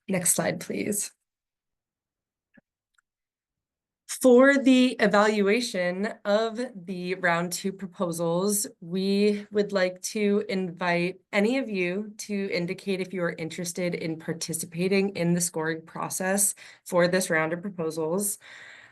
Next slide, please. For the evaluation of the round 2 proposals, we would like to invite any of you to indicate if you are interested in participating in the scoring process for this round of proposals.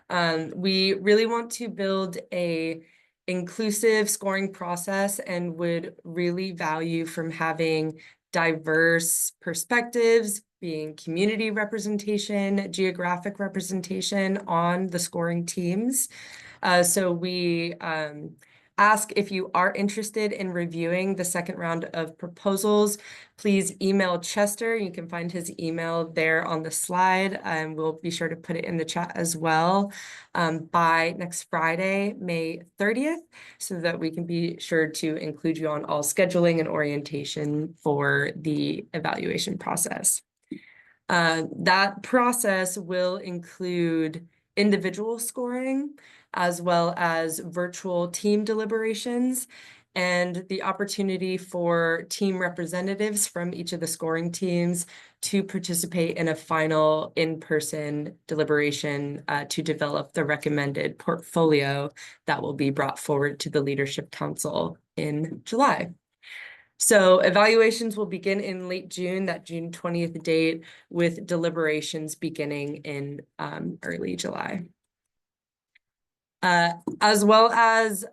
We really want to build a inclusive scoring process and would really value from having diverse perspectives, being community representation, geographic representation on the scoring teams. So we ask if you are interested in reviewing the second round of proposals, please email Chester. You can find his email there on the slide, and we'll be sure to put it in the chat as well by next Friday, May 30th, so that we can be sure to include you on all scheduling and orientation for the evaluation process. That process will include individual scoring as well as virtual team deliberations and the opportunity for team representatives from each of the scoring teams to participate in a final in-person deliberation to develop the recommended portfolio that will be brought forward to the Leadership Council in July. So evaluations will begin in late June, that June 20th date, with deliberations beginning in early July. As well as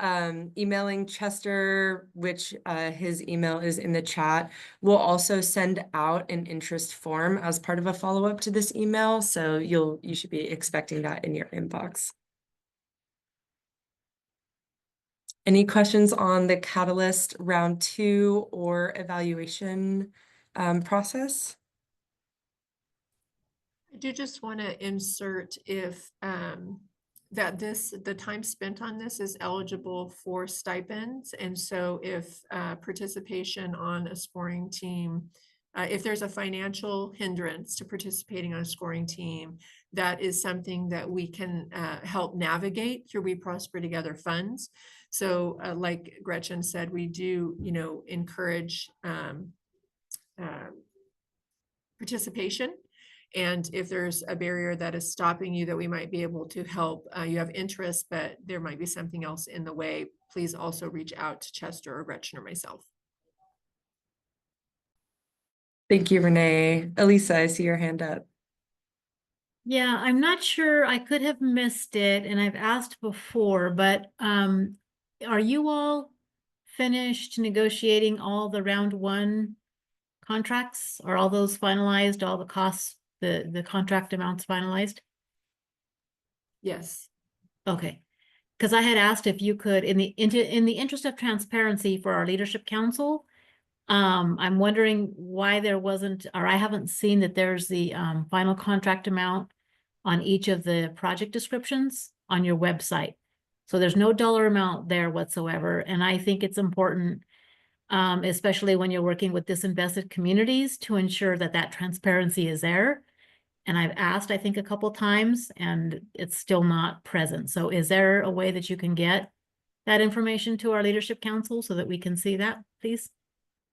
emailing Chester, which his email is in the chat. We'll also send out an interest form as part of a follow-up to this email, so you should be expecting that in your inbox. Any questions on the Catalyst round 2 or evaluation process? I do just want to insert if the time spent on this is eligible for stipends. And so if participation on a scoring team, if there's a financial hindrance to participating on a scoring team, that is something that we can help navigate through We Prosper Together funds. So like Gretchen said, we do, encourage participation. And if there's a barrier that is stopping you that we might be able to help, you have interest, but there might be something else in the way, please also reach out to Chester or Gretchen or myself. Thank you, Renee. Elisa, I see your hand up. Yeah, I'm not sure. I could have missed it, and I've asked before, but are you all finished negotiating all the round 1 contracts? Are all those finalized, all the costs, the contract amounts finalized? Yes. Okay. Because I had asked if you could, in the interest of transparency for our Leadership Council, I'm wondering why there wasn't, or I haven't seen that there's the final contract amount on each of the project descriptions on your website. So there's no dollar amount there whatsoever. And I think it's important, especially when you're working with disinvested communities, to ensure that that transparency is there. And I've asked, I think, a couple times, and it's still not present. So is there a way that you can get that information to our Leadership Council so that we can see that, please?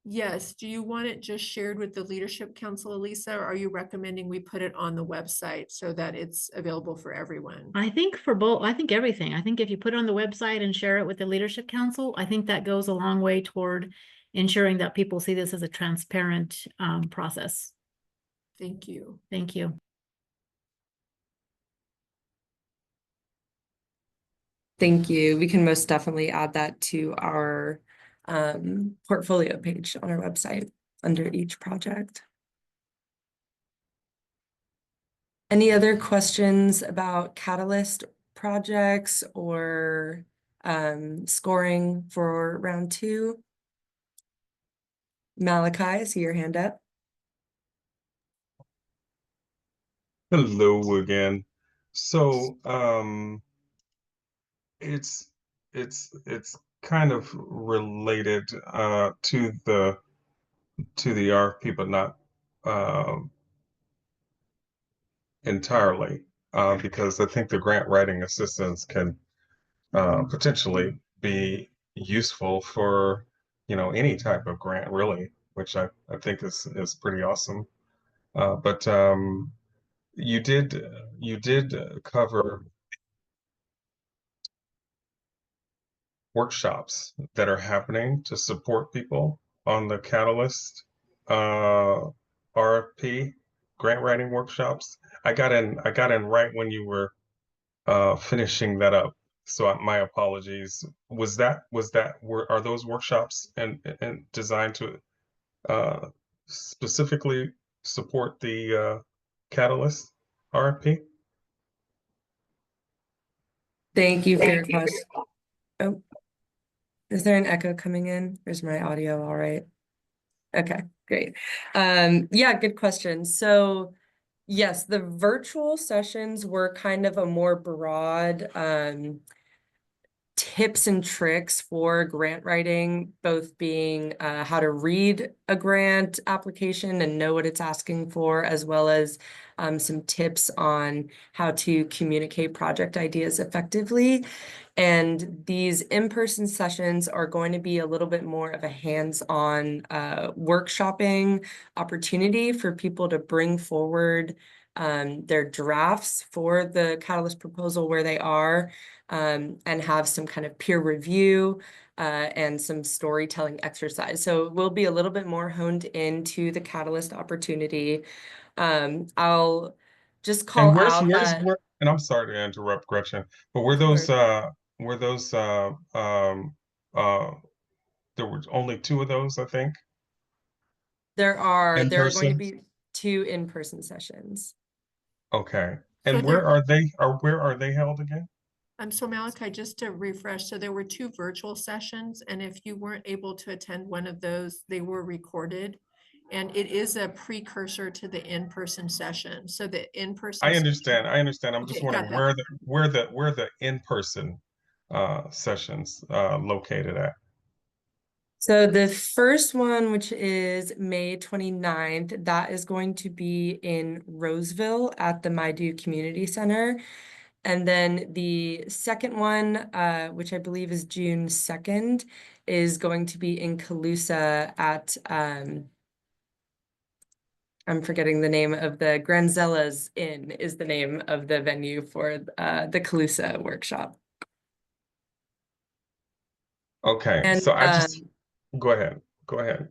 Yes. Do you want it just shared with the Leadership Council, Elisa, or are you recommending we put it on the website so that it's available for everyone? I think for both, I think everything. I think if you put it on the website and share it with the Leadership Council, I think that goes a long way toward ensuring that people see this as a transparent process. Thank you. Thank you. Thank you. We can most definitely add that to our portfolio page on our website under each project. Any other questions about Catalyst projects or scoring for round 2? Malachi, I see your hand up. Hello again. So it's kind of related to the RFP, but not entirely, because I think the grant writing assistance can potentially be useful for any type of grant, really, which I think is pretty awesome. But you did cover workshops that are happening to support people on the Catalyst RFP grant writing workshops. I got in right when you were finishing that up. So my apologies. Are those workshops and designed to specifically support the Catalyst RFP? Thank you for your question. Oh, Is there an echo coming in? Or is my audio all right? Okay, great. Yeah, good question. So yes, the virtual sessions were kind of a more broad tips and tricks for grant writing, both being how to read a grant application and know what it's asking for, as well as some tips on how to communicate project ideas effectively. And these in-person sessions are going to be a little bit more of a hands-on workshopping opportunity for people to bring forward their drafts for the Catalyst proposal where they are, and have some kind of peer review and some storytelling exercise. So it will be a little bit more honed into the Catalyst opportunity. I'll just call And out that. and I'm sorry to interrupt, Gretchen, but were those there were only two of those, I think, There in are going to person? be 2 in-person sessions. Okay. So And there- where are they held again? So Malachi, just to refresh, so there were 2 virtual sessions, and if you weren't able to attend one of those, they were recorded. And it is a precursor to the in-person session. So the in-person. I understand. I'm just Okay, got wondering that. where the in-person sessions located at. So the first one, which is May 29th, that is going to be in Roseville at the Maidu Community Center. And then the second one, which I believe is June 2nd, is going to be in Calusa at, I'm forgetting the name of the Granzella's Inn is the name of the venue for the Calusa workshop. Okay, And so go ahead. Go ahead.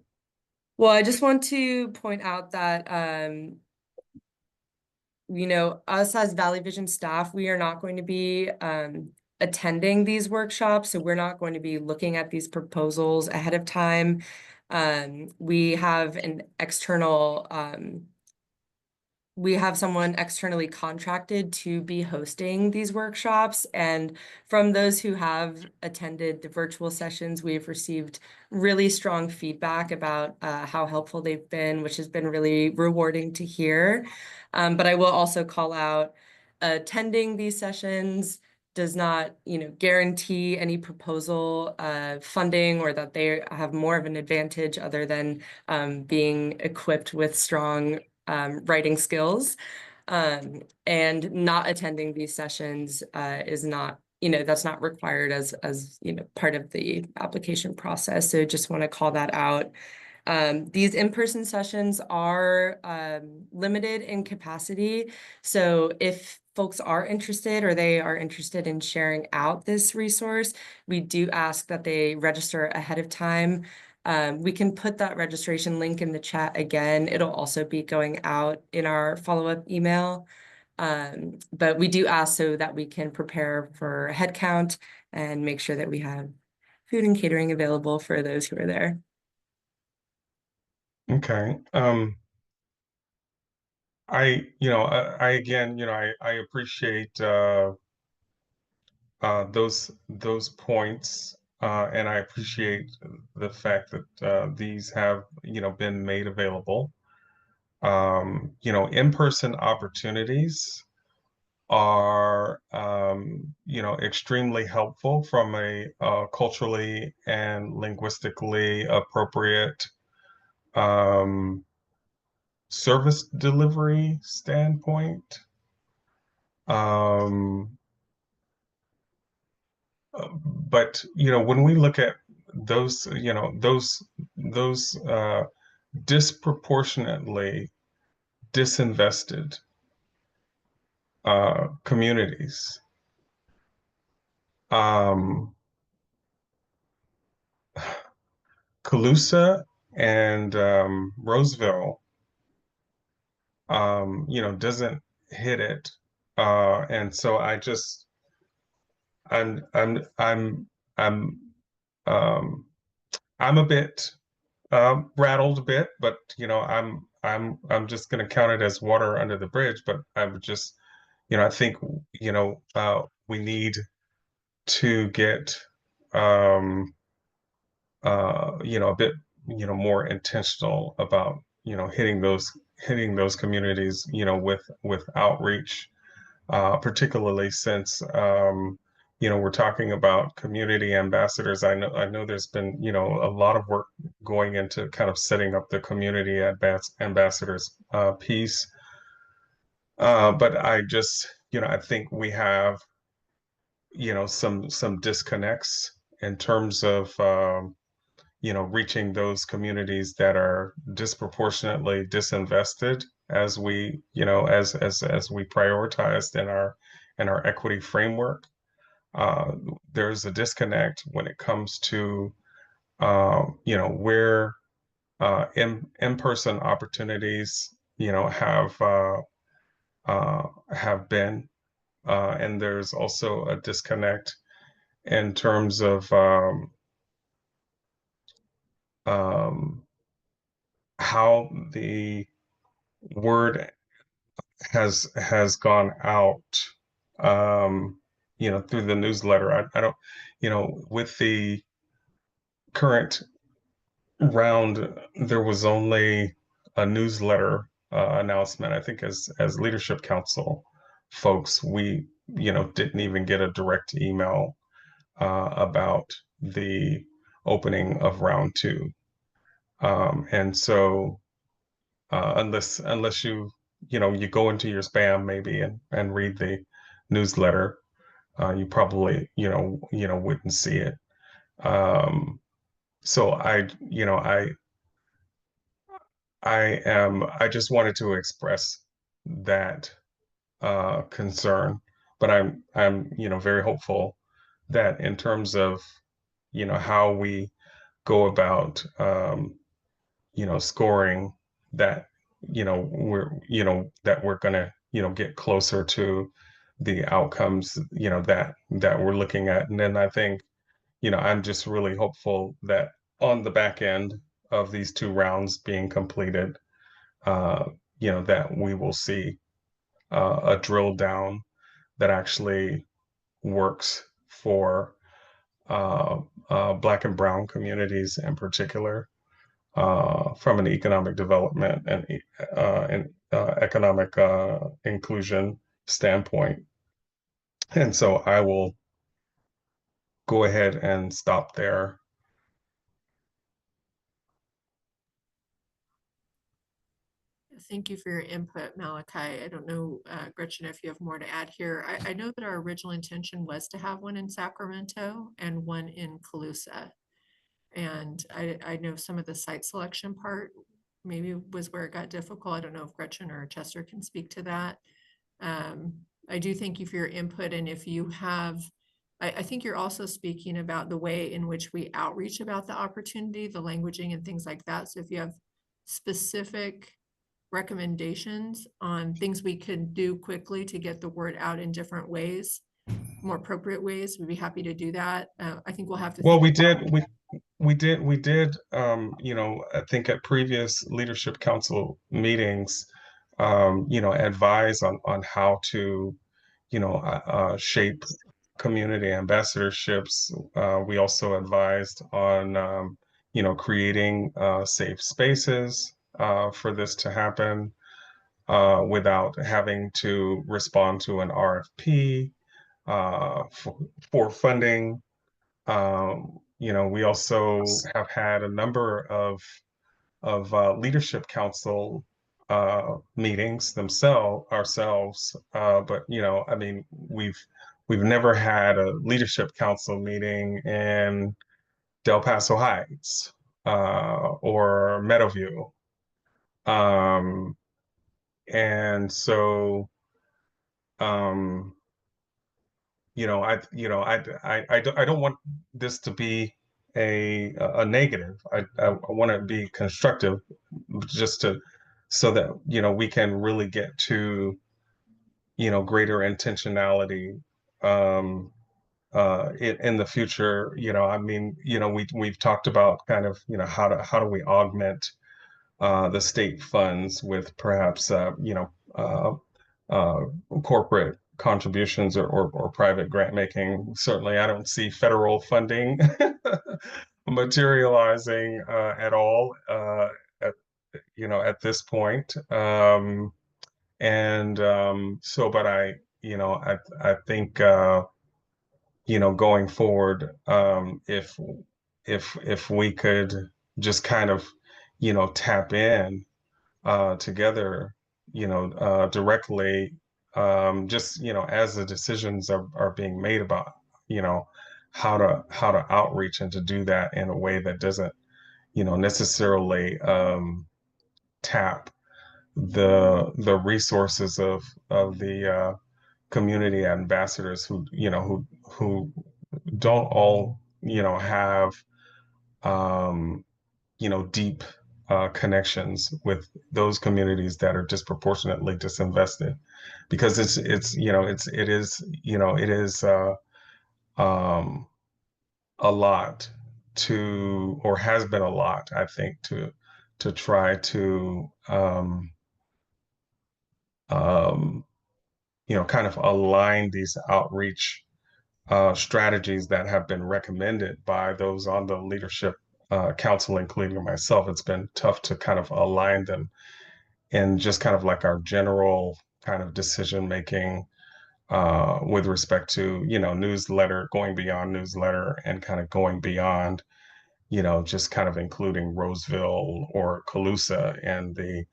well, I just want to point out that you know, us as Valley Vision staff, we are not going to be attending these workshops, so we're not going to be looking at these proposals ahead of time. We have an external we have someone externally contracted to be hosting these workshops. And from those who have attended the virtual sessions, we've received really strong feedback about how helpful they've been, which has been really rewarding to hear. But I will also call out attending these sessions does not, you know, guarantee any proposal funding or that they have more of an advantage other than being equipped with strong writing skills, and not attending these sessions is not, you know, that's not required as you know, part of the application process. So just want to call that out. These in-person sessions are limited in capacity. So if folks are interested or they are interested in sharing out this resource, we do ask that they register ahead of time. We can put that registration link in the chat again. It'll also be going out in our follow-up email. But we do ask so that we can prepare for head count and make sure that we have food and catering available for those who are there. Okay. I again, I appreciate those points, and I appreciate the fact that these have, been made available. In-person opportunities are, extremely helpful from a culturally and linguistically appropriate service delivery standpoint. But when we look at those, those disproportionately disinvested communities, Calusa and Roseville, doesn't hit it, and so I'm I'm a bit rattled a bit, but I'm just going to count it as water under the bridge. But I would just, I think we need to get a bit, more intentional about, hitting those communities, with outreach, particularly since, we're talking about community ambassadors. I know there's been, a lot of work going into kind of setting up the community ambassadors piece. But I just, I think we have, some disconnects in terms of, reaching those communities that are disproportionately disinvested as we, as we prioritized in our equity framework. There's a disconnect when it comes to, where in-person opportunities, have been, and there's also a disconnect in terms of how the word has gone out, through the newsletter. I don't, with the current round, there was only a newsletter announcement. I think as Leadership Council folks, we, didn't even get a direct email about the opening of round two. And so unless you, you go into your spam maybe and read the newsletter, you probably, wouldn't see it. So I just wanted to express that concern, but I'm, very hopeful that in terms of, how we go about, scoring that, that we're gonna, get closer to the outcomes, that we're looking at. And then I think, I'm just really hopeful that on the back end of these two rounds being completed, that we will see a drill down that actually works for Black and Brown communities in particular, from an economic development and economic inclusion standpoint. And so I will go ahead and stop there. Thank you for your input, Malachi. I don't know, Gretchen, if you have more to add here. I know that our original intention was to have one in Sacramento and one in Colusa. And I know some of the site selection part maybe was where it got difficult. I don't know if Gretchen or Chester can speak to that. I do thank you for your input. And if you have, I think you're also speaking about the way in which we outreach about the opportunity, the languaging and things like that. So if you have specific recommendations on things we could do quickly to get the word out in different ways, more appropriate ways, we'd be happy to do that. I think we'll have to. Well, we did, I think at previous Leadership Council meetings, advise on how to, shape community ambassadorships. We also advised on, creating safe spaces for this to happen without having to respond to an RFP for funding. We also have had a number of Leadership Council meetings ourselves, but I mean, we've never had a Leadership Council meeting in Del Paso Heights or Meadowview. And so, I don't want this to be a negative. I want to be constructive, just so that we can really get to greater intentionality in the future. I mean, we've talked about kind of how do we augment the state funds with perhaps corporate contributions or private grant making. Certainly, I don't see federal funding materializing at all at at this point. So, but I think going forward, if we could just kind of tap in together, directly, just as the decisions are being made about how to outreach and to do that in a way that doesn't necessarily tap the resources of the community ambassadors who don't all have deep connections with those communities that are disproportionately disinvested, because it is a lot to, or has been a lot, I think, to try to kind of align these outreach strategies that have been recommended by those on the leadership council, including myself. It's been tough to kind of align them in just kind of like our general kind of decision making with respect to newsletter, going beyond newsletter, and kind of going beyond just kind of including Roseville or Colusa in the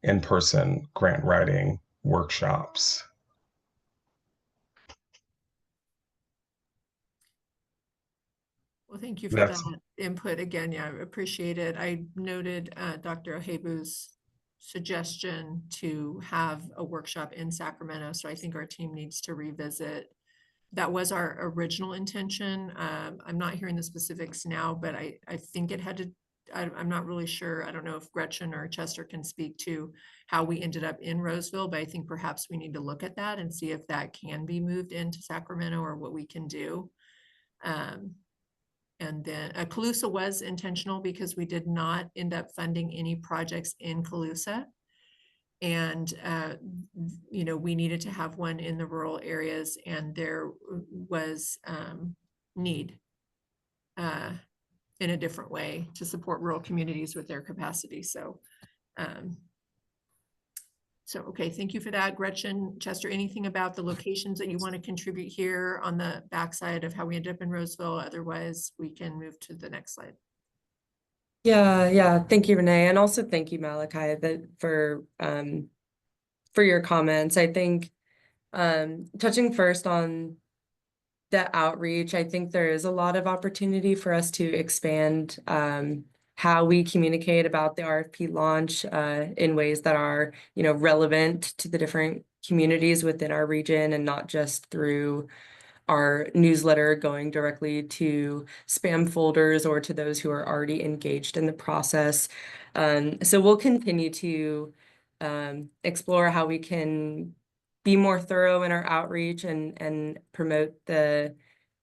in-person grant writing workshops. Well, thank you for That's- that input again. Yeah, I appreciate it. I noted Dr. Ohabu's suggestion to have a workshop in Sacramento, so I think our team needs to revisit. That was our original intention. I'm not hearing the specifics now, but I think it had to, I'm not really sure. I don't know if Gretchen or Chester can speak to how we ended up in Roseville, but I think perhaps we need to look at that and see if that can be moved into Sacramento or what we can do. And then Colusa was intentional because we did not end up funding any projects in Colusa. And, we needed to have one in the rural areas, and there was need in a different way to support rural communities with their capacity. So, okay, thank you for that. Gretchen, Chester, anything about the locations that you want to contribute here on the backside of how we ended up in Roseville? Otherwise, we can move to the next slide. Yeah. Thank you, Renee. And also thank you, Malachi, for your comments. I think touching first on the outreach, I think there is a lot of opportunity for us to expand how we communicate about the RFP launch in ways that are, relevant to the different communities within our region, and not just through our newsletter going directly to spam folders or to those who are already engaged in the process. So we'll continue to explore how we can be more thorough in our outreach and promote the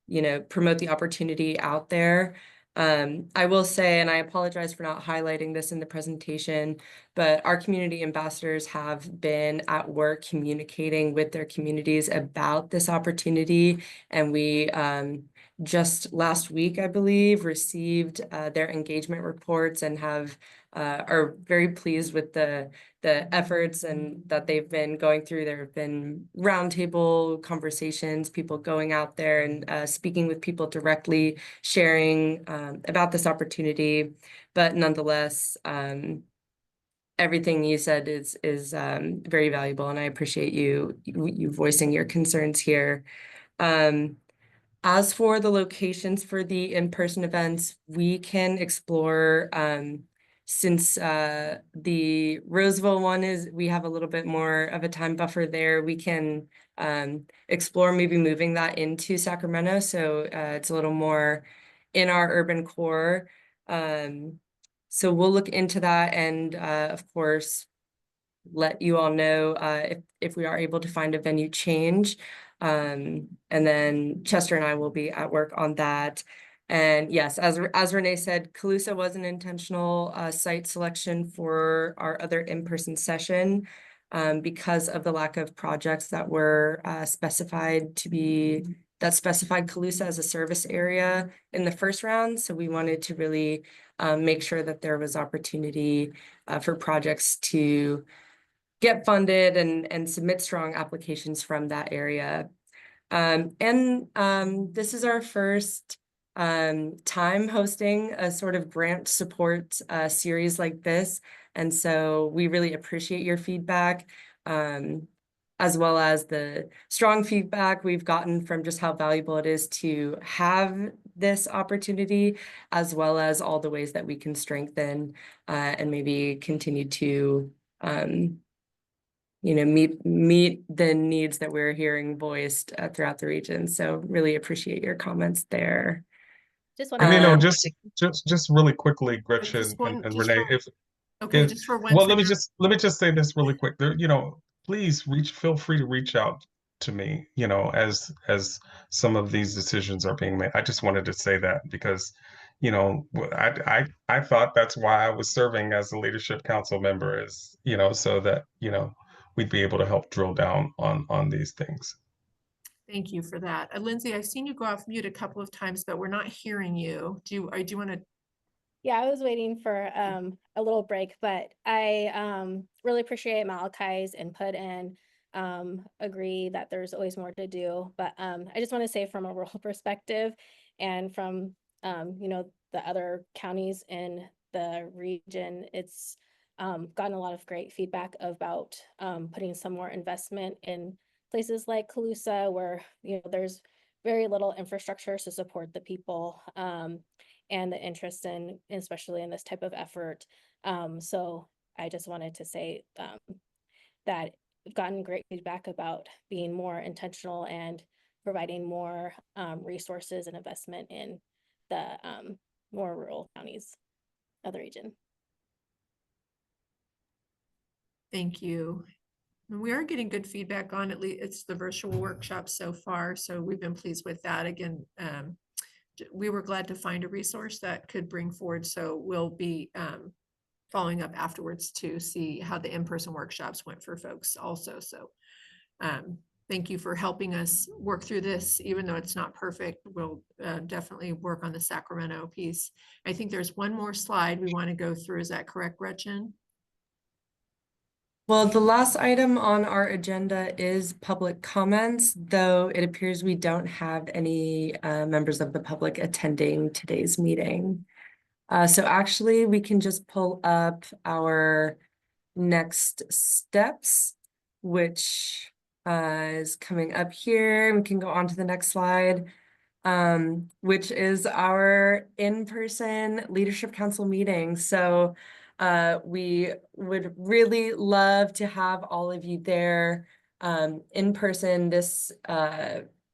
opportunity out there. I will say, and I apologize for not highlighting this in the presentation, but our community ambassadors have been at work communicating with their communities about this opportunity. And we just last week, I believe, received their engagement reports and are very pleased with the efforts and that they've been going through. There have been roundtable conversations, people going out there and speaking with people directly, sharing about this opportunity. But nonetheless, everything you said is very valuable, and I appreciate you voicing your concerns here. As for the locations for the in-person events, we can explore since the Roseville one we have a little bit more of a time buffer there. We can explore maybe moving that into Sacramento, so it's a little more in our urban core. So we'll look into that, and of course, let you all know if we are able to find a venue change. And then Chester and I will be at work on that. And yes, as Renee said, Colusa was an intentional site selection for our other in-person session because of the lack of projects that were specified to be that specified Calusa as a service area in the first round. So we wanted to really make sure that there was opportunity for projects to get funded and submit strong applications from that area. This is our first time hosting a sort of grant support series like this. And so we really appreciate your feedback, as well as the strong feedback we've gotten from just how valuable it is to have this opportunity, as well as all the ways that we can strengthen and maybe continue to meet the needs that we're hearing voiced throughout the region. So really appreciate your comments there. Just And one. just really quickly, Gretchen Just one- and just Renee, for- if Okay, if just for one well, second. let me just say this really quick. There, please feel free to reach out to me, as some of these decisions are being made. I just wanted to say that because, I thought that's why I was serving as a leadership council member, is, so that, we'd be able to help drill down on these things. Thank you for that. Lindsay, I've seen you go off mute a couple of times, but we're not hearing you. Do you want to? Yeah, I was waiting for a little break, but I really appreciate Malachi's input and agree that there's always more to do. But I just want to say from a rural perspective and from the other counties in the region, it's gotten a lot of great feedback about putting some more investment in places like Calusa, where there's very little infrastructure to support the people. And the interest in, especially in this type of effort. So I just wanted to say that we've gotten great feedback about being more intentional and providing more resources and investment in the more rural counties of the region. Thank you. And we are getting good feedback on, at least it's the virtual workshop so far. So we've been pleased with that. Again, we were glad to find a resource that could bring forward. So we'll be following up afterwards to see how the in-person workshops went for folks also. So thank you for helping us work through this, even though it's not perfect. We'll definitely work on the Sacramento piece. I think there's one more slide we want to go through. Is that correct, Gretchen? Well, the last item on our agenda is public comments, though it appears we don't have any members of the public attending today's meeting. So actually, we can just pull up our next steps, which is coming up here. We can go on to the next slide, which is our in-person Leadership Council meeting. So we would really love to have all of you there in person. This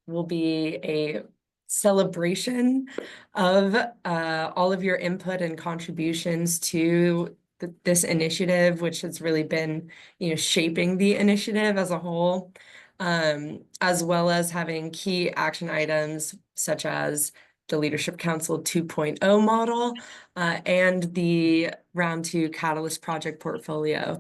will be a celebration of all of your input and contributions to this initiative, which has really been, shaping the initiative as a whole, as well as having key action items such as the Leadership Council 2.0 model and the Round 2 Catalyst Project portfolio.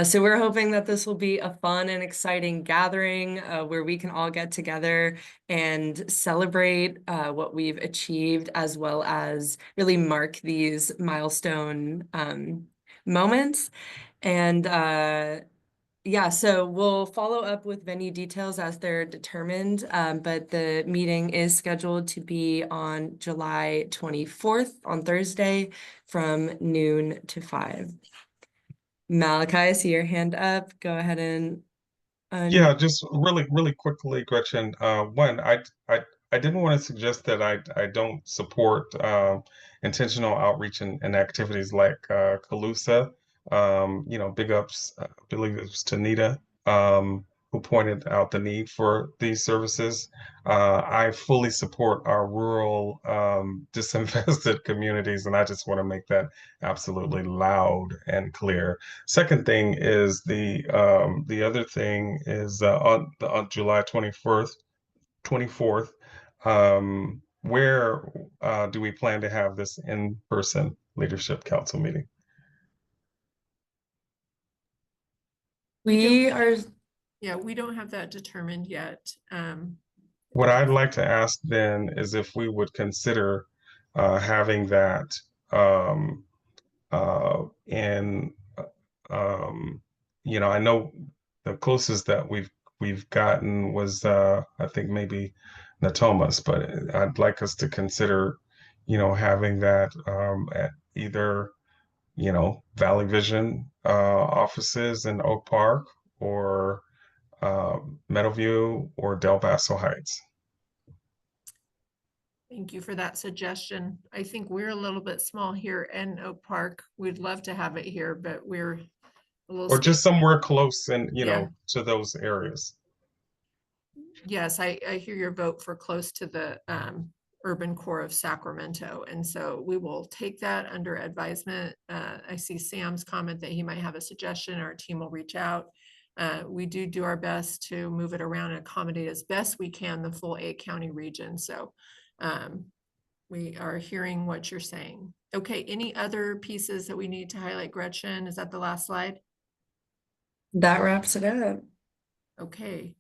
So we're hoping that this will be a fun and exciting gathering where we can all get together and celebrate what we've achieved, as well as really mark these milestone moments. And yeah, so we'll follow up with venue details as they're determined, but the meeting is scheduled to be on July 24th on Thursday from noon to 5. Malachi, I see your hand up. Go ahead and Yeah, just really quickly, Gretchen. One, I didn't want to suggest that I don't support intentional outreach and activities like Calusa. Big ups. I believe it was Tanita who pointed out the need for these services. I fully support our rural disinvested communities, and I just want to make that absolutely loud and clear. Second thing is the other thing is on July 24th, where do we plan to have this in-person Leadership Council meeting? we are. Yeah, we don't have that determined yet. What I'd like to ask then is if we would consider having that in, I know the closest that we've gotten was I think maybe Natomas, but I'd like us to consider, having that at either, Valley Vision offices in Oak Park or Meadowview or Del Paso Heights. Thank you for that suggestion. I think we're a little bit small here in Oak Park. We'd love to have it here, but we're a little. Or just somewhere close and, Yeah. to those areas. Yes, I hear your vote for close to the urban core of Sacramento. And so we will take that under advisement. I see Sam's comment that he might have a suggestion. Our team will reach out. We do our best to move it around and accommodate as best we can the full 8-county region. So we are hearing what you're saying. Okay, any other pieces that we need to highlight, Gretchen? Is that the last slide? That wraps it up. Okay,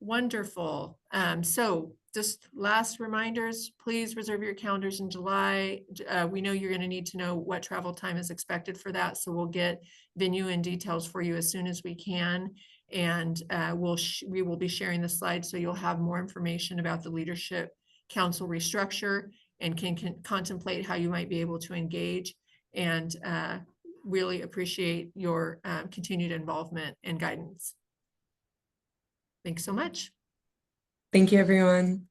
wonderful. So just last reminders, please reserve your calendars in July. We know you're going to need to know what travel time is expected for that. So we'll get venue and details for you as soon as we can. And we will be sharing the slides so you'll have more information about the Leadership Council restructure and can contemplate how you might be able to engage, and really appreciate your continued involvement and guidance. Thanks so much. Thank you, everyone.